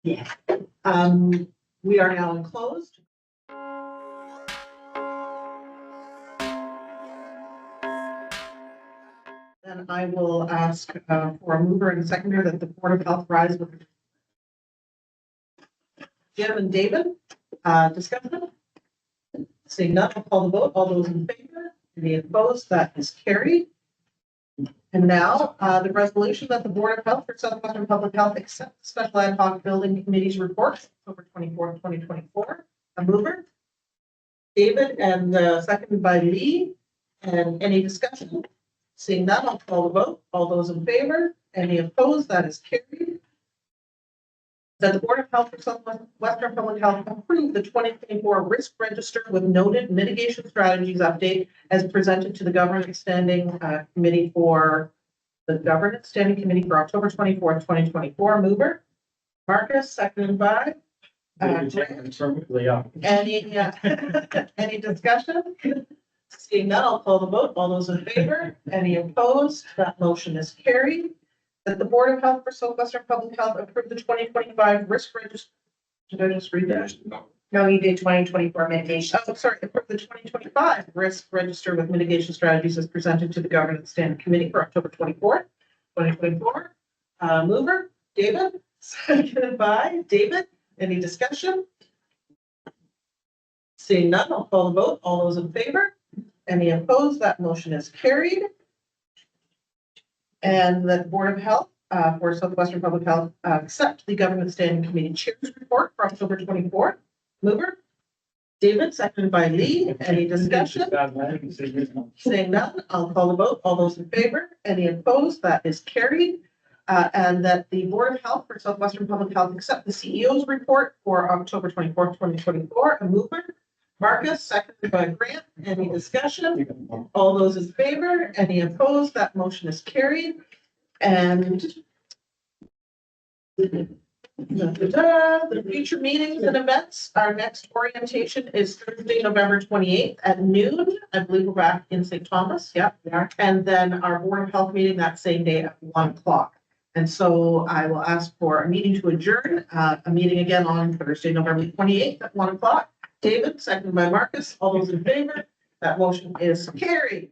Yeah. We are now enclosed. And I will ask for a mover and a seconder that the Board of Health rise with Jim and David. Discussion? Seeing none, I'll call the vote. All those in favor? Any opposed? That is carried. And now, the resolution that the Board of Health for Southwestern Public Health accept the Special Ad Hoc Building Committee's report, October 24th, 2024. A mover? David, and seconded by Lee. And any discussion? Seeing none, I'll call the vote. All those in favor? Any opposed? That is carried. That the Board of Health for Southwestern Public Health approve the 2024 risk register with noted mitigation strategies update as presented to the Governance Standing Committee for October 24th, 2024. Mover? Marcus, seconded by Grant. Any discussion? Seeing none, I'll call the vote. All those in favor? Any opposed? That motion is carried. That the Board of Health for Southwestern Public Health approve the 2025 risk register. Did I just read that? No, you did 2024 mitigation. Oh, sorry, approve the 2025 risk register with mitigation strategies as presented to the Governance Standing Committee for October 24th, 2024. Mover, David, seconded by David. Any discussion? Seeing none, I'll call the vote. All those in favor? Any opposed? That motion is carried. And the Board of Health for Southwestern Public Health accept the Government Standing Committee Chair's report for October 24th. Mover? David, seconded by Lee. Any discussion? Seeing none, I'll call the vote. All those in favor? Any opposed? That is carried. And that the Board of Health for Southwestern Public Health accept the CEO's report for October 24th, 2024. A mover? Marcus, seconded by Grant. Any discussion? All those in favor? Any opposed? That motion is carried. And the future meetings and events, our next orientation is Thursday, November 28th at noon. I believe we're back in St. Thomas. Yep, we are. And then our Board of Health meeting that same day at 1 o'clock. And so I will ask for a meeting to adjourn, a meeting again on Thursday, November 28th at 1 o'clock. David, seconded by Marcus. All those in favor? That motion is carried.